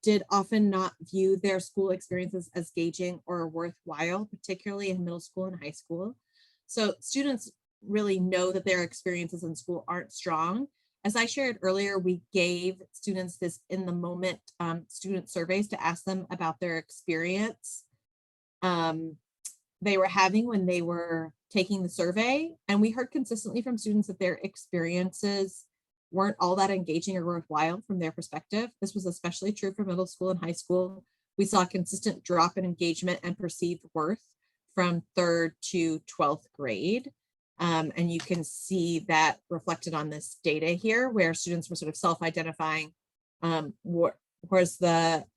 did often not view their school experiences as engaging or worthwhile, particularly in middle school and high school. So students really know that their experiences in school aren't strong. As I shared earlier, we gave students this in the moment student surveys to ask them about their experience they were having when they were taking the survey. And we heard consistently from students that their experiences weren't all that engaging or worthwhile from their perspective. This was especially true for middle school and high school. We saw a consistent drop in engagement and perceived worth from 3rd to 12th grade. And you can see that reflected on this data here, where students were sort of self-identifying. Were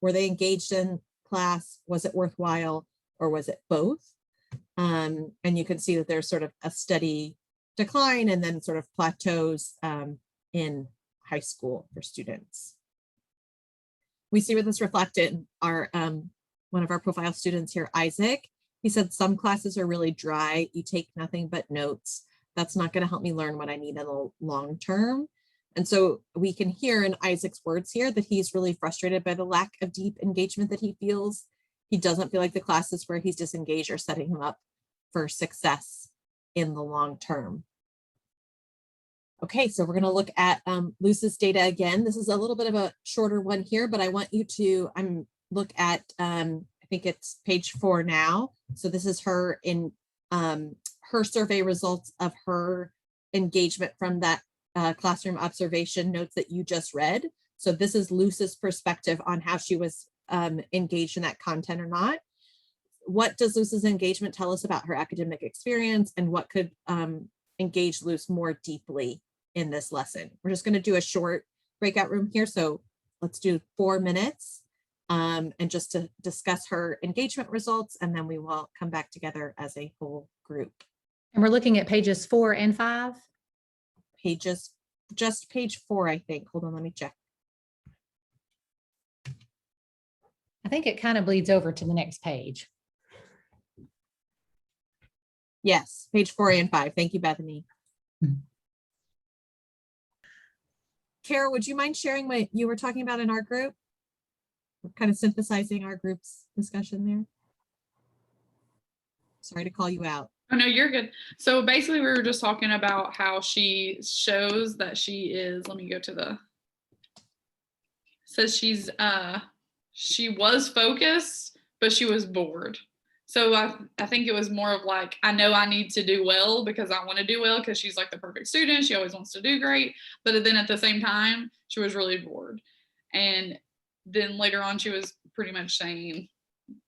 they engaged in class? Was it worthwhile, or was it both? And you can see that there's sort of a steady decline and then sort of plateaus in high school for students. We see with this reflected in our one of our profile students here, Isaac. He said, some classes are really dry. You take nothing but notes. That's not going to help me learn what I need in the long term. And so we can hear in Isaac's words here that he's really frustrated by the lack of deep engagement that he feels. He doesn't feel like the classes where he's disengaged are setting him up for success in the long term. Okay, so we're going to look at Luce's data again. This is a little bit of a shorter one here, but I want you to look at, I think it's page 4 now. So this is her in her survey results of her engagement from that classroom observation notes that you just read. So this is Luce's perspective on how she was engaged in that content or not. What does Luce's engagement tell us about her academic experience, and what could engage Luce more deeply in this lesson? We're just going to do a short breakout room here. So let's do 4 minutes and just to discuss her engagement results, and then we will come back together as a whole group. And we're looking at pages 4 and 5. Just page 4, I think. Hold on, let me check. I think it kind of bleeds over to the next page. Yes, page 4 and 5. Thank you, Bethany. Kara, would you mind sharing what you were talking about in our group? We're kind of synthesizing our group's discussion there. Sorry to call you out. Oh, no, you're good. So basically we were just talking about how she shows that she is, let me go to the, says she was focused, but she was bored. So I think it was more of like, I know I need to do well because I want to do well, because she's like the perfect student. She always wants to do great. But then at the same time, she was really bored. And then later on, she was pretty much saying,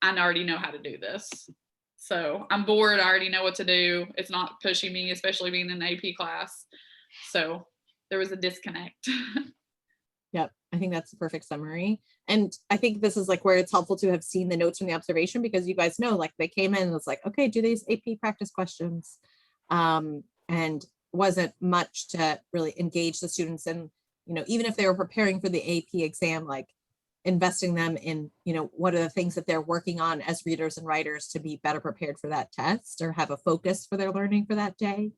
I already know how to do this. So I'm bored. I already know what to do. It's not pushing me, especially being in an AP class. So there was a disconnect. Yep, I think that's the perfect summary. And I think this is like where it's helpful to have seen the notes from the observation, because you guys know, like, they came in and was like, okay, do these AP practice questions. And wasn't much to really engage the students in, even if they were preparing for the AP exam, like investing them in, what are the things that they're working on as readers and writers to be better prepared for that test or have a focus for their learning for that day.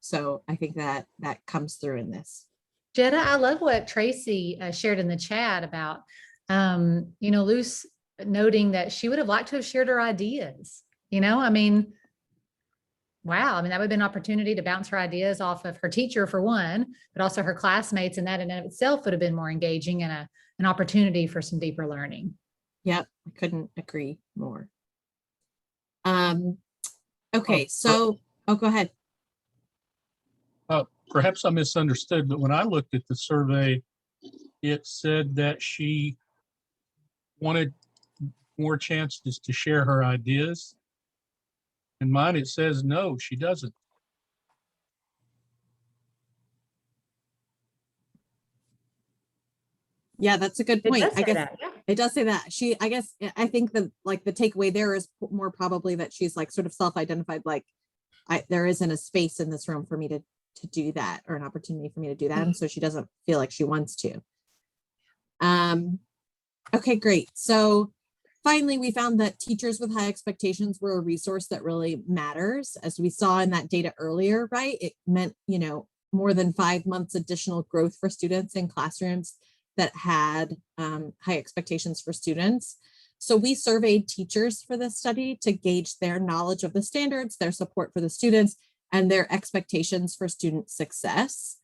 So I think that comes through in this. Jetta, I love what Tracy shared in the chat about, Luce noting that she would have liked to have shared her ideas. Wow. That would have been an opportunity to bounce her ideas off of her teacher for one, but also her classmates. And that in and of itself would have been more engaging and an opportunity for some deeper learning. Yep, I couldn't agree more. Okay, so, oh, go ahead. Perhaps I misunderstood, but when I looked at the survey, it said that she wanted more chances to share her ideas. In mine, it says no, she doesn't. Yeah, that's a good point. does I say guess that, yeah. it does say that. I guess, I think the takeaway there is more probably that she's like sort of self-identified, like there isn't a space in this room for me to do that, or an opportunity for me to do that. And so she doesn't feel like she wants to. Okay, great. So finally, we found that teachers with high expectations were a resource that really matters. As we saw in that data earlier, right? It meant, more than 5 months additional growth for students in classrooms that had high expectations for students. So we surveyed teachers for this study to gauge their knowledge of the standards, their support for the students, and their expectations for student success.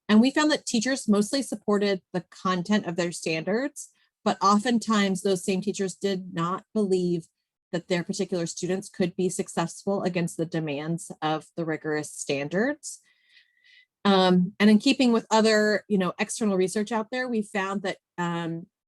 And we found that teachers mostly supported the content of their standards, but oftentimes those same teachers did not believe that their particular students could be successful against the demands of the rigorous standards. And in keeping with other, external research out there, we found that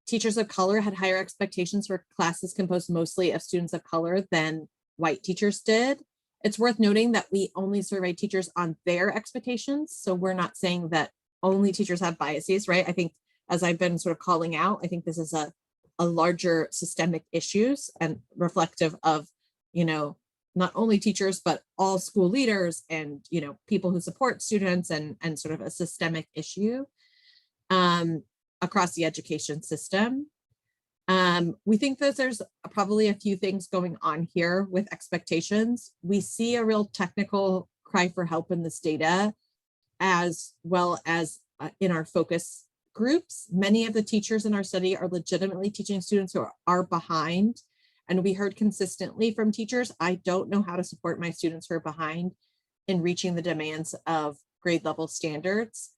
teachers of color had higher expectations for classes composed mostly of students of color than white teachers did. It's worth noting that we only survey teachers on their expectations. So we're not saying that only teachers have biases, right? I think, as I've been sort of calling out, I think this is a larger systemic issues and reflective of, not only teachers, but all school leaders and, people who support students, and sort of a systemic issue across the education system. We think that there's probably a few things going on here with expectations. We see a real technical cry for help in this data, as well as in our focus groups. Many of the teachers in our study are legitimately teaching students who are behind. And we heard consistently from teachers, I don't know how to support my students who are behind in reaching the demands of grade level standards.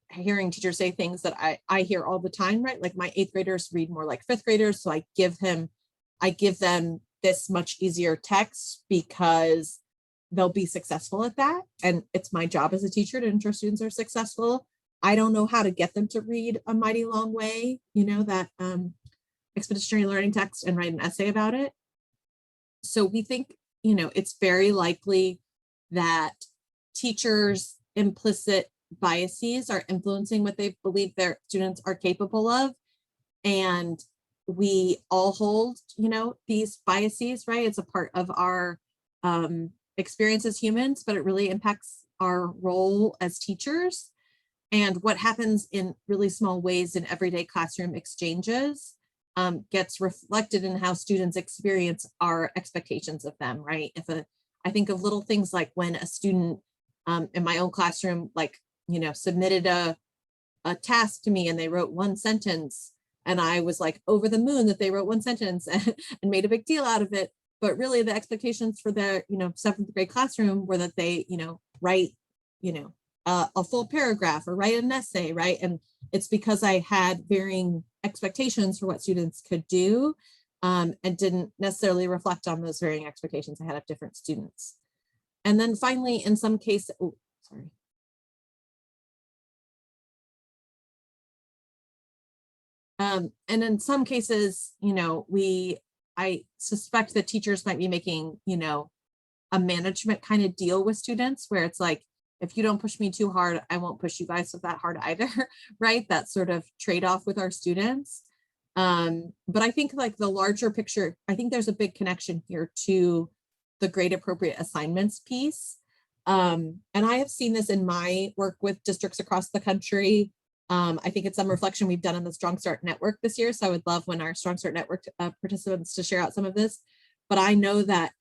Hearing teachers say things that I hear all the time, right? Like, my 8th graders read more like 5th graders. So I give them this much easier text because they'll be successful at that. And it's my job as a teacher to ensure students are successful. I don't know how to get them to read a mighty long way, that expeditionary learning text and write an essay about it. So we think, it's very likely that teachers' implicit biases are influencing what they believe their students are capable of. And we all hold, these biases, right? It's a part of our experience as humans, but it really impacts our role as teachers. And what happens in really small ways in everyday classroom exchanges gets reflected in how students experience our expectations of them, right? I think of little things like when a student in my own classroom, submitted a task to me and they wrote one sentence, and I was like over the moon that they wrote one sentence and made a big deal out of it. But really the expectations for their, 7th grade classroom were that they, write, a full paragraph or write an essay, right? And it's because I had varying expectations for what students could do, and didn't necessarily reflect on those varying expectations I had of different students. And then finally, in some cases, and in some cases, I suspect that teachers might be making, a management kind of deal with students where it's like, if you don't push me too hard, I won't push you guys that hard either, right? That sort of trade-off with our students. But I think like the larger picture, I think there's a big connection here to the grade appropriate assignments piece. And I have seen this in my work with districts across the country. I think it's some reflection we've done on the Strong Start Network this year. So I would love when our Strong Start Network participants to share out some of this. But I know that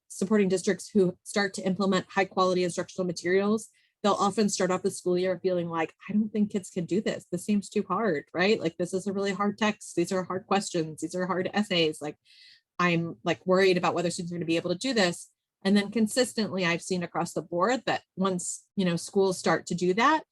supporting districts who start to implement high quality instructional materials, they'll often start off the school year feeling like, I don't think kids can do this. This seems too hard, right? Like, this is a really hard text. These are hard questions. These are hard essays. Like, I'm like worried about whether students are going to be able to do this. And then consistently, I've seen across the board that once, schools start to do that,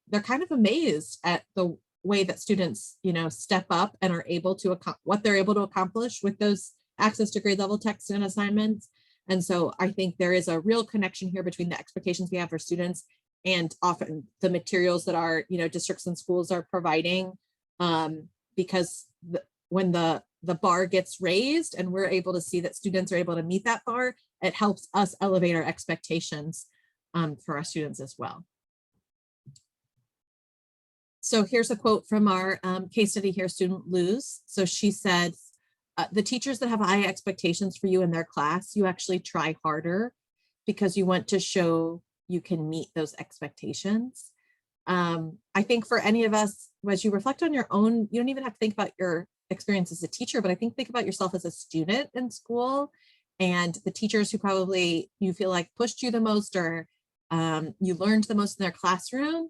they're kind of amazed at the way that students, step up and are able to what they're able to accomplish with those access to grade level text and assignments. And so I think there is a real connection here between the expectations we have for students and often the materials that our, districts and schools are providing, because when the bar gets raised and we're able to see that students are able to meet that bar, it helps us elevate our expectations for our students as well. So here's a quote from our case study here, student Luz. So she said, the teachers that have high expectations for you in their class, you actually try harder because you want to show you can meet those expectations. I think for any of us, as you reflect on your own, you don't even have to think about your experience as a teacher, but I think about yourself as a student in school and the teachers who probably you feel like pushed you the most or you learned the most in their classroom.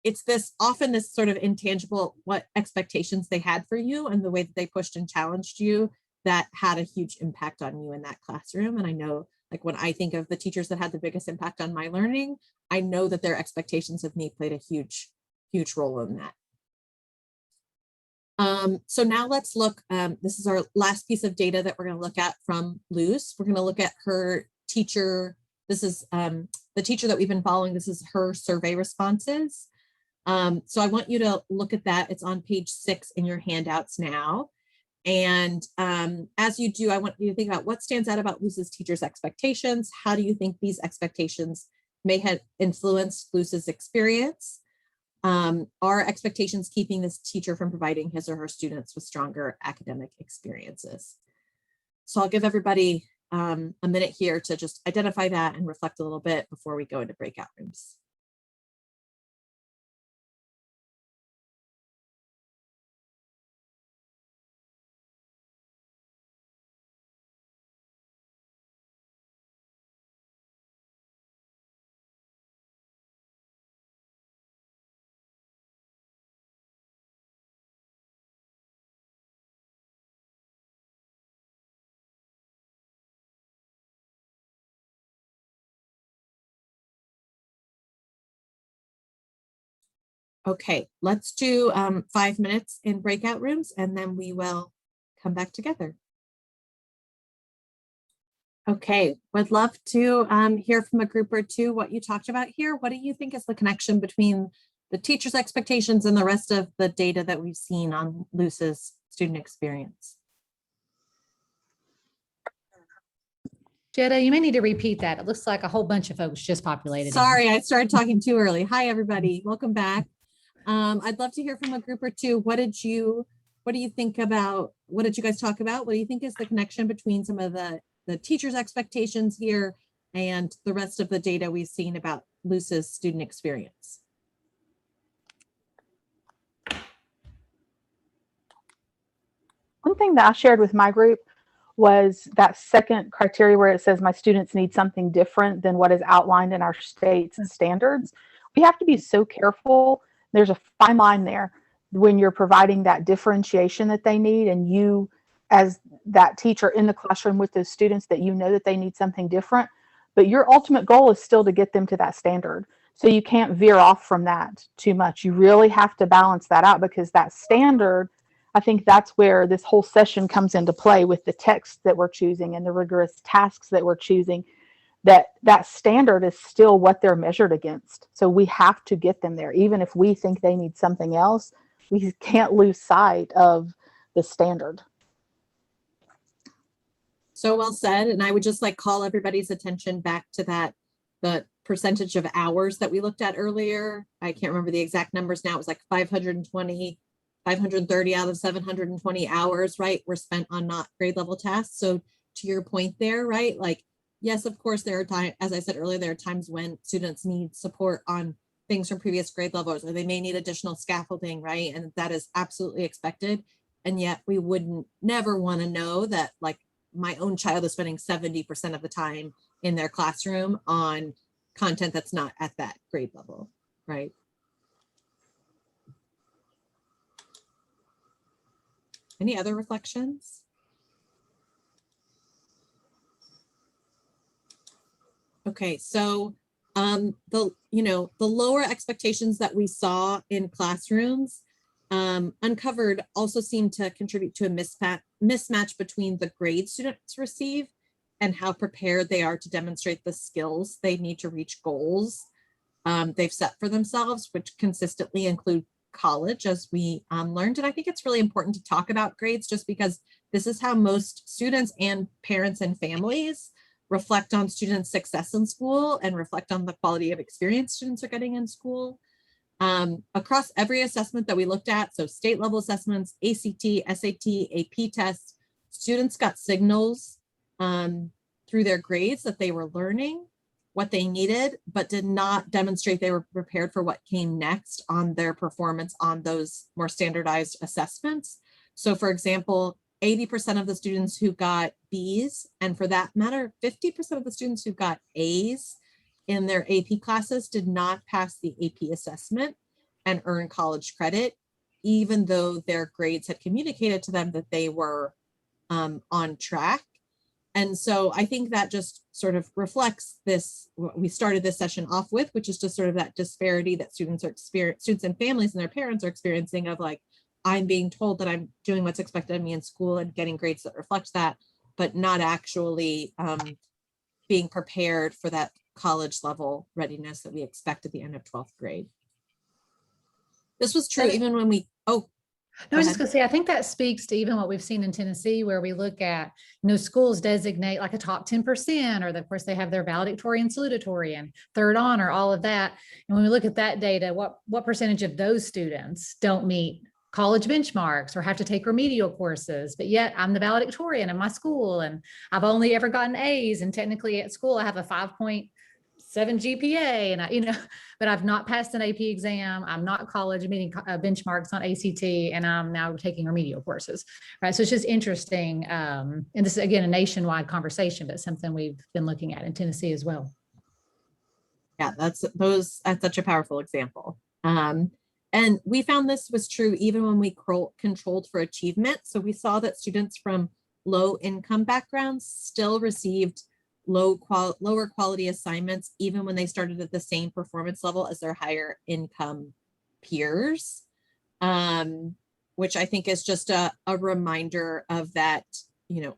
It's often this sort of intangible, what expectations they had for you and the way that they pushed and challenged you that had a huge impact on you in that classroom. And I know, like, when I think of the teachers that had the biggest impact on my learning, I know that their expectations of me played a huge role in that. So now let's look, this is our last piece of data that we're going to look at from Luz. We're going to look at her teacher. This is the teacher that we've been following. This is her survey responses. So I want you to look at that. It's on page 6 in your handouts now. And as you do, I want you to think about what stands out about Luz's teacher's expectations. How do you think these expectations may have influenced Luz's experience? Are expectations keeping this teacher from providing his or her students with stronger academic experiences? So I'll give everybody a minute here to just identify that and reflect a little bit before we go into breakout rooms. Okay, let's do 5 minutes in breakout rooms and then we will come back together. Okay, would love to hear from a group or two what you talked about here. What do you think is the connection between the teacher's expectations and the rest of the data that we've seen on Luz's student experience? Jetta, you may need to repeat that. It looks like a whole bunch of folks just populated. Sorry, I started talking too early. Hi, everybody. Welcome back. I'd love to hear from a group or two. What do you think about, what did you guys talk about? What do you think is the connection between some of the teacher's expectations here and the rest of the data we've seen about Luz's student experience? One thing that I shared with my group was that second criteria where it says my students need something different than what is outlined in our state's standards. We have to be so careful. There's a fine line there when you're providing that differentiation that they need, and you as that teacher in the classroom with those students that you know that they need something different, but your ultimate goal is still to get them to that standard. So you can't veer off from that too much. You really have to balance that out, because that standard, I think that's where this whole session comes into play with the text that we're choosing and the rigorous tasks that we're choosing, that standard is still what they're measured against. So we have to get them there. Even if we think they need something else, we can't lose sight of the standard. So well said. And I would just like call everybody's attention back to the percentage of hours that we looked at earlier. I can't remember the exact numbers now. It was like 530 out of 720 hours, right, were spent on not grade level tasks. So to your point there, right, like, yes, of course, there are times, as I said earlier, there are times when students need support on things from previous grade levels, or they may need additional scaffolding, right? And that is absolutely expected. And yet we wouldn't never want to know that, like, my own child is spending 70% of the time in their classroom on content that's not at that grade level, right? Any other reflections? Okay, so the lower expectations that we saw in classrooms uncovered also seem to contribute to a mismatch between the grades students receive and how prepared they are to demonstrate the skills they need to reach goals they've set for themselves, which consistently include college, as we learned. And I think it's really important to talk about grades just because this is how most students and parents and families reflect on students' success in school and reflect on the quality of experience students are getting in school. Across every assessment that we looked at, so state level assessments, ACT, SAT, AP tests, students got signals through their grades that they were learning what they needed, but did not demonstrate they were prepared for what came next on their performance on those more standardized assessments. So for example, 80% of the students who got Bs, and for that matter, 50% of the students who got As in their AP classes did not pass the AP assessment and earn college credit, even though their grades had communicated to them that they were on track. And so I think that just sort of reflects this, what we started this session off with, which is just sort of that disparity that students and families and their parents are experiencing of like, I'm being told that I'm doing what's expected of me in school and getting grades that reflect that, but not actually being prepared for that college level readiness that we expect at the end of 12th grade. This was true even when we, no, I was just going to say, I think that speaks to even what we've seen in Tennessee, where we look at, schools designate like a top 10%, or of course they have their valedictorian, salutatorian, third honor, all of that. And when we look at that data, what percentage of those students don't meet college benchmarks or have to take remedial courses, but yet I'm the valedictorian in my school and I've only ever gotten A's, and technically at school I have a 5.7 GPA, and but I've not passed an AP exam. I'm not college meeting benchmarks on ACT, and I'm now taking remedial courses, right? So it's just interesting. And this is again a nationwide conversation, but something we've been looking at in Tennessee as well. Yeah, that's such a powerful example. And we found this was true even when we controlled for achievement. So we saw that students from low income backgrounds still received lower quality assignments, even when they started at the same performance level as their higher income peers, which I think is just a reminder of that,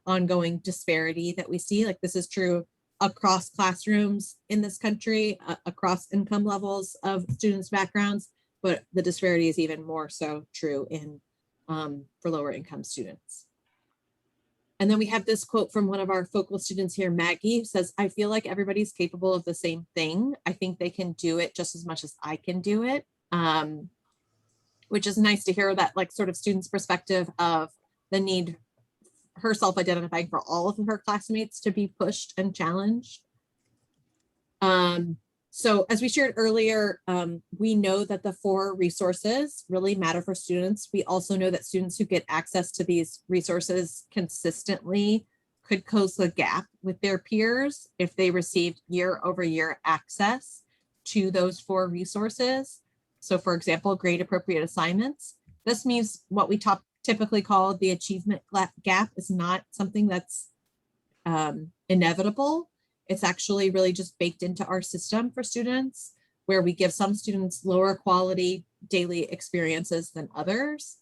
ongoing disparity that we see. Like this is true across classrooms in this country, across income levels of students' backgrounds, but the disparity is even more so true in for lower income students. And then we have this quote from one of our focal students here, Maggie, who says, I feel like everybody's capable of the same thing. I think they can do it just as much as I can do it, which is nice to hear that like sort of student's perspective of the need, her self-identifying for all of her classmates to be pushed and challenged. So as we shared earlier, we know that the 4 resources really matter for students. We also know that students who get access to these resources consistently could close the gap with their peers if they received year-over-year access to those 4 resources. So for example, grade appropriate assignments. This means what we typically call the achievement gap is not something that's inevitable. It's actually really just baked into our system for students, where we give some students lower quality daily experiences than others.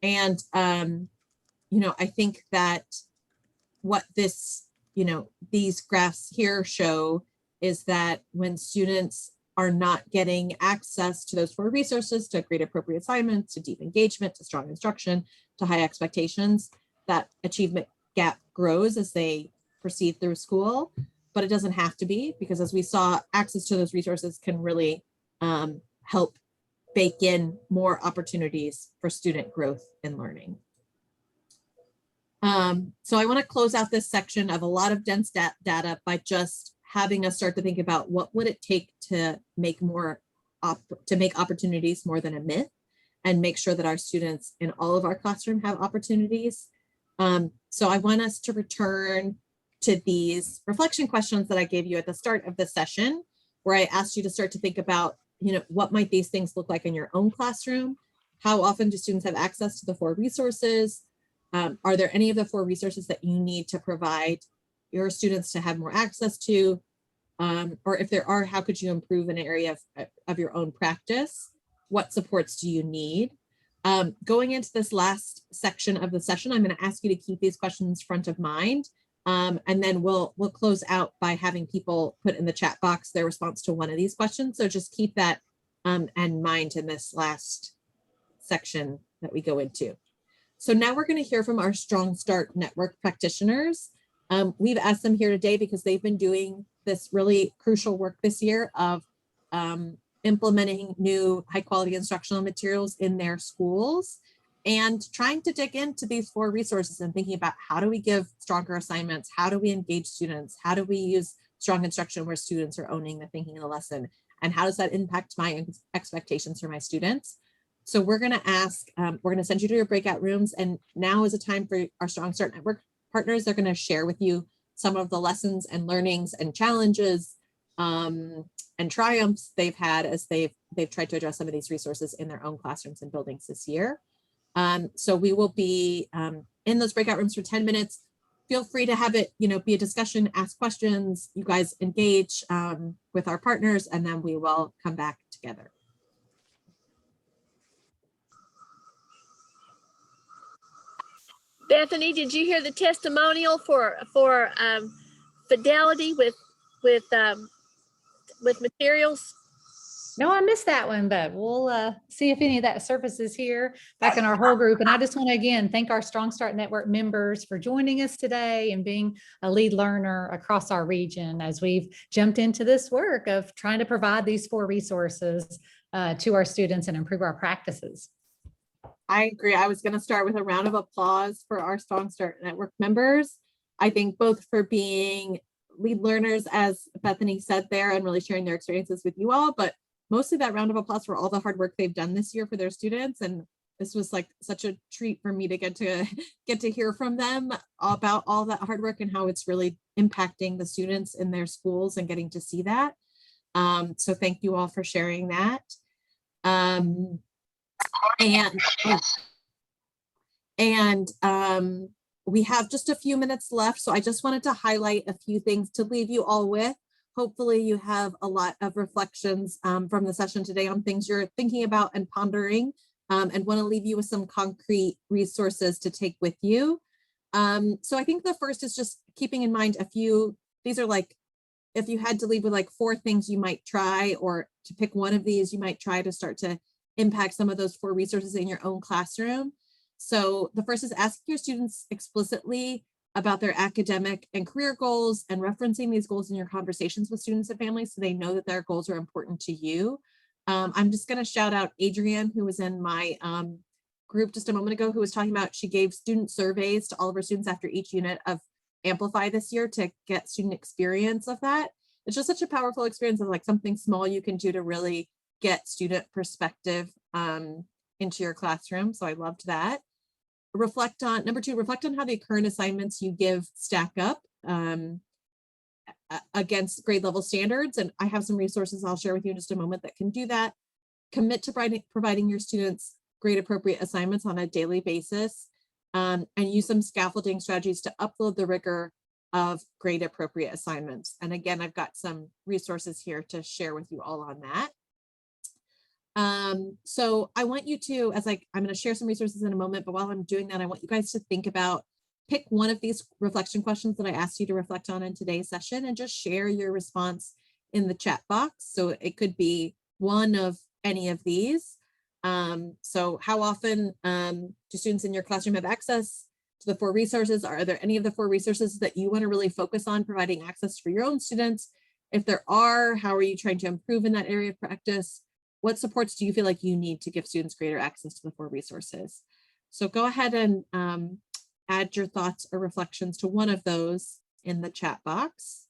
And, I think that what this, these graphs here show is that when students are not getting access to those 4 resources, to grade appropriate assignments, to deep engagement, to strong instruction, to high expectations, that achievement gap grows as they proceed through school. But it doesn't have to be, because as we saw, access to those resources can really help bake in more opportunities for student growth and learning. So I want to close out this section of a lot of dense data by just having us start to think about what would it take to make opportunities more than a myth, and make sure that our students in all of our classroom have opportunities. So I want us to return to these reflection questions that I gave you at the start of the session, where I asked you to start to think about, what might these things look like in your own classroom? How often do students have access to the 4 resources? Are there any of the 4 resources that you need to provide your students to have more access to? Or if there are, how could you improve an area of your own practice? What supports do you need? Going into this last section of the session, I'm going to ask you to keep these questions front of mind. And then we'll close out by having people put in the chat box their response to one of these questions. So just keep that in mind in this last section that we go into. So now we're going to hear from our Strong Start Network practitioners. We've asked them here today because they've been doing this really crucial work this year of implementing new high quality instructional materials in their schools and trying to dig into these 4 resources and thinking about how do we give stronger assignments? How do we engage students? How do we use strong instruction where students are owning the thinking of the lesson? And how does that impact my expectations for my students? So we're going to ask, we're going to send you to your breakout rooms. And now is a time for our Strong Start Network partners. They're going to share with you some of the lessons and learnings and challenges and triumphs they've had as they've tried to address some of these resources in their own classrooms and buildings this year. So we will be in those breakout rooms for 10 minutes. Feel free to have it, be a discussion, ask questions, you guys engage with our partners, and then we will come back together. Bethany, did you hear the testimonial for fidelity with materials? No, I missed that one, but we'll see if any of that surfaces here back in our whole group. And I just want to again thank our Strong Start Network members for joining us today and being a lead learner across our region as we've jumped into this work of trying to provide these 4 resources to our students and improve our practices. I agree. I was going to start with a round of applause for our Strong Start Network members. I think both for being lead learners, as Bethany said there, and really sharing their experiences with you all, but mostly that round of applause for all the hard work they've done this year for their students. And this was like such a treat for me to get to hear from them about all that hard work and how it's really impacting the students in their schools and getting to see that. So thank you all for sharing that. We have just a few minutes left, so I just wanted to highlight a few things to leave you all with. Hopefully you have a lot of reflections from the session today on things you're thinking about and pondering, and want to leave you with some concrete resources to take with you. So I think the first is just keeping in mind a few, these are like, if you had to leave with like 4 things you might try, or to pick one of these, you might try to start to impact some of those 4 resources in your own classroom. So the first is asking your students explicitly about their academic and career goals and referencing these goals in your conversations with students and families so they know that their goals are important to you. I'm just going to shout out Adrienne, who was in my group just a moment ago, who was talking about she gave student surveys to all of her students after each unit of Amplify this year to get student experience of that. It's just such a powerful experience of like something small you can do to really get student perspective into your classroom. So I loved that. Reflect on, number 2, reflect on how the current assignments you give stack up against grade level standards. And I have some resources I'll share with you in just a moment that can do that. Commit to providing your students grade appropriate assignments on a daily basis, and use some scaffolding strategies to upload the rigor of grade appropriate assignments. And again, I've got some resources here to share with you all on that. So I want you to, I'm going to share some resources in a moment, but while I'm doing that, I want you guys to think about, pick one of these reflection questions that I asked you to reflect on in today's session and just share your response in the chat box. So it could be one of any of these. So how often do students in your classroom have access to the 4 resources? Are there any of the 4 resources that you want to really focus on providing access for your own students? If there are, how are you trying to improve in that area of practice? What supports do you feel like you need to give students greater access to the 4 resources? So go ahead and add your thoughts or reflections to one of those in the chat box.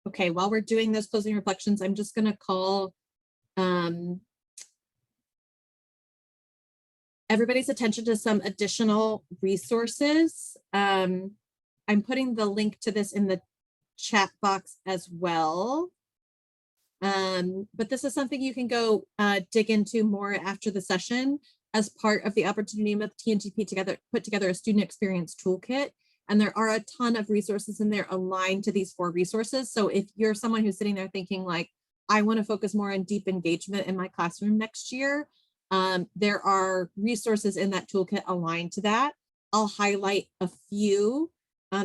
Okay, while we're doing those closing reflections, I'm just going to call everybody's attention to some additional resources. I'm putting the link to this in the chat box as well. But this is something you can go dig into more after the session as part of the opportunity with TNTP put together a student experience toolkit. And there are a ton of resources in there aligned to these 4 resources. So if you're someone who's sitting there thinking like, I want to focus more on deep engagement in my classroom next year, there are resources in that toolkit aligned to that. I'll highlight a few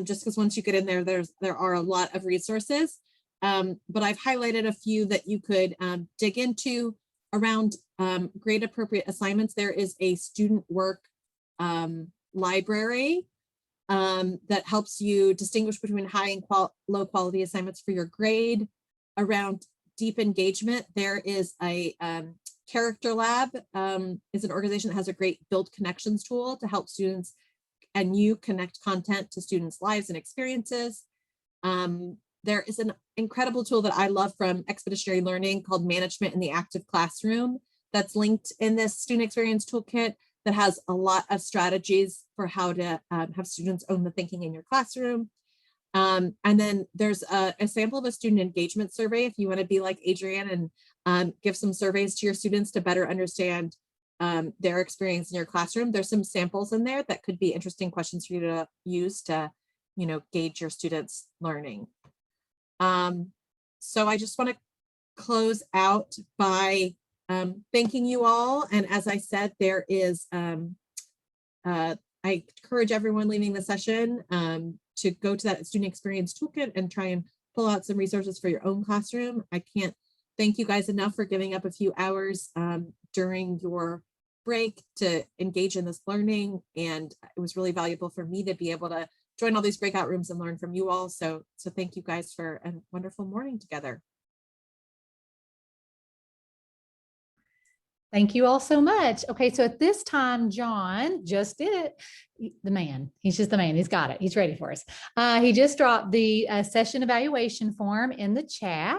just because once you get in there, there are a lot of resources. But I've highlighted a few that you could dig into around grade appropriate assignments. There is a student work library that helps you distinguish between high and low quality assignments for your grade. Around deep engagement, there is a Character Lab is an organization that has a great build connections tool to help students and you connect content to students' lives and experiences. There is an incredible tool that I love from Expeditionary Learning called Management in the Active Classroom that's linked in this student experience toolkit that has a lot of strategies for how to have students own the thinking in your classroom. And then there's a sample of a student engagement survey if you want to be like Adrienne and give some surveys to your students to better understand their experience in your classroom. There's some samples in there that could be interesting questions for you to use to, gauge your students' learning. So I just want to close out by thanking you all. And as I said, there is, I encourage everyone leaving the session to go to that student experience toolkit and try and pull out some resources for your own classroom. I can't thank you guys enough for giving up a few hours during your break to engage in this learning. And it was really valuable for me to be able to join all these breakout rooms and learn from you all. So thank you guys for a wonderful morning together. Thank you all so much. Okay, so at this time, John just did it. The man, he's just the man. He's got it. He's ready for us. He just dropped the session evaluation form in the chat.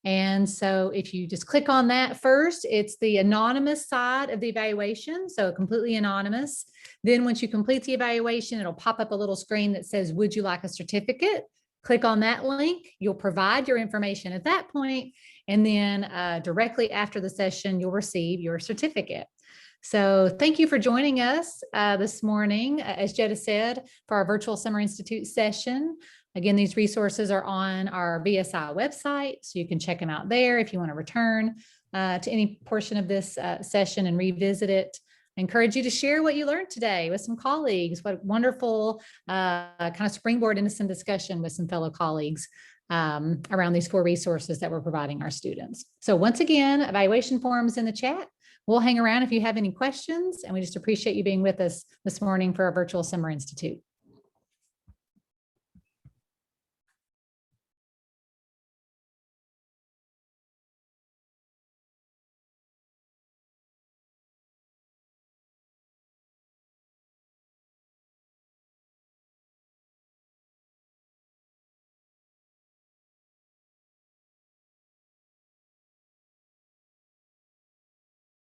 And so if you just click on that first, it's the anonymous side of the evaluation. So completely anonymous. Then once you complete the evaluation, it'll pop up a little screen that says, would you like a certificate? Click on that link. You'll provide your information at that point, and then directly after the session, you'll receive your certificate. So thank you for joining us this morning, as Jetta said, for our virtual Summer Institute session. Again, these resources are on our VSI website, so you can check them out there if you want to return to any portion of this session and revisit it. I encourage you to share what you learned today with some colleagues. What wonderful kind of springboard into some discussion with some fellow colleagues around these 4 resources that we're providing our students. So once again, evaluation forms in the chat. We'll hang around if you have any questions, and we just appreciate you being with us this morning for our virtual Summer Institute.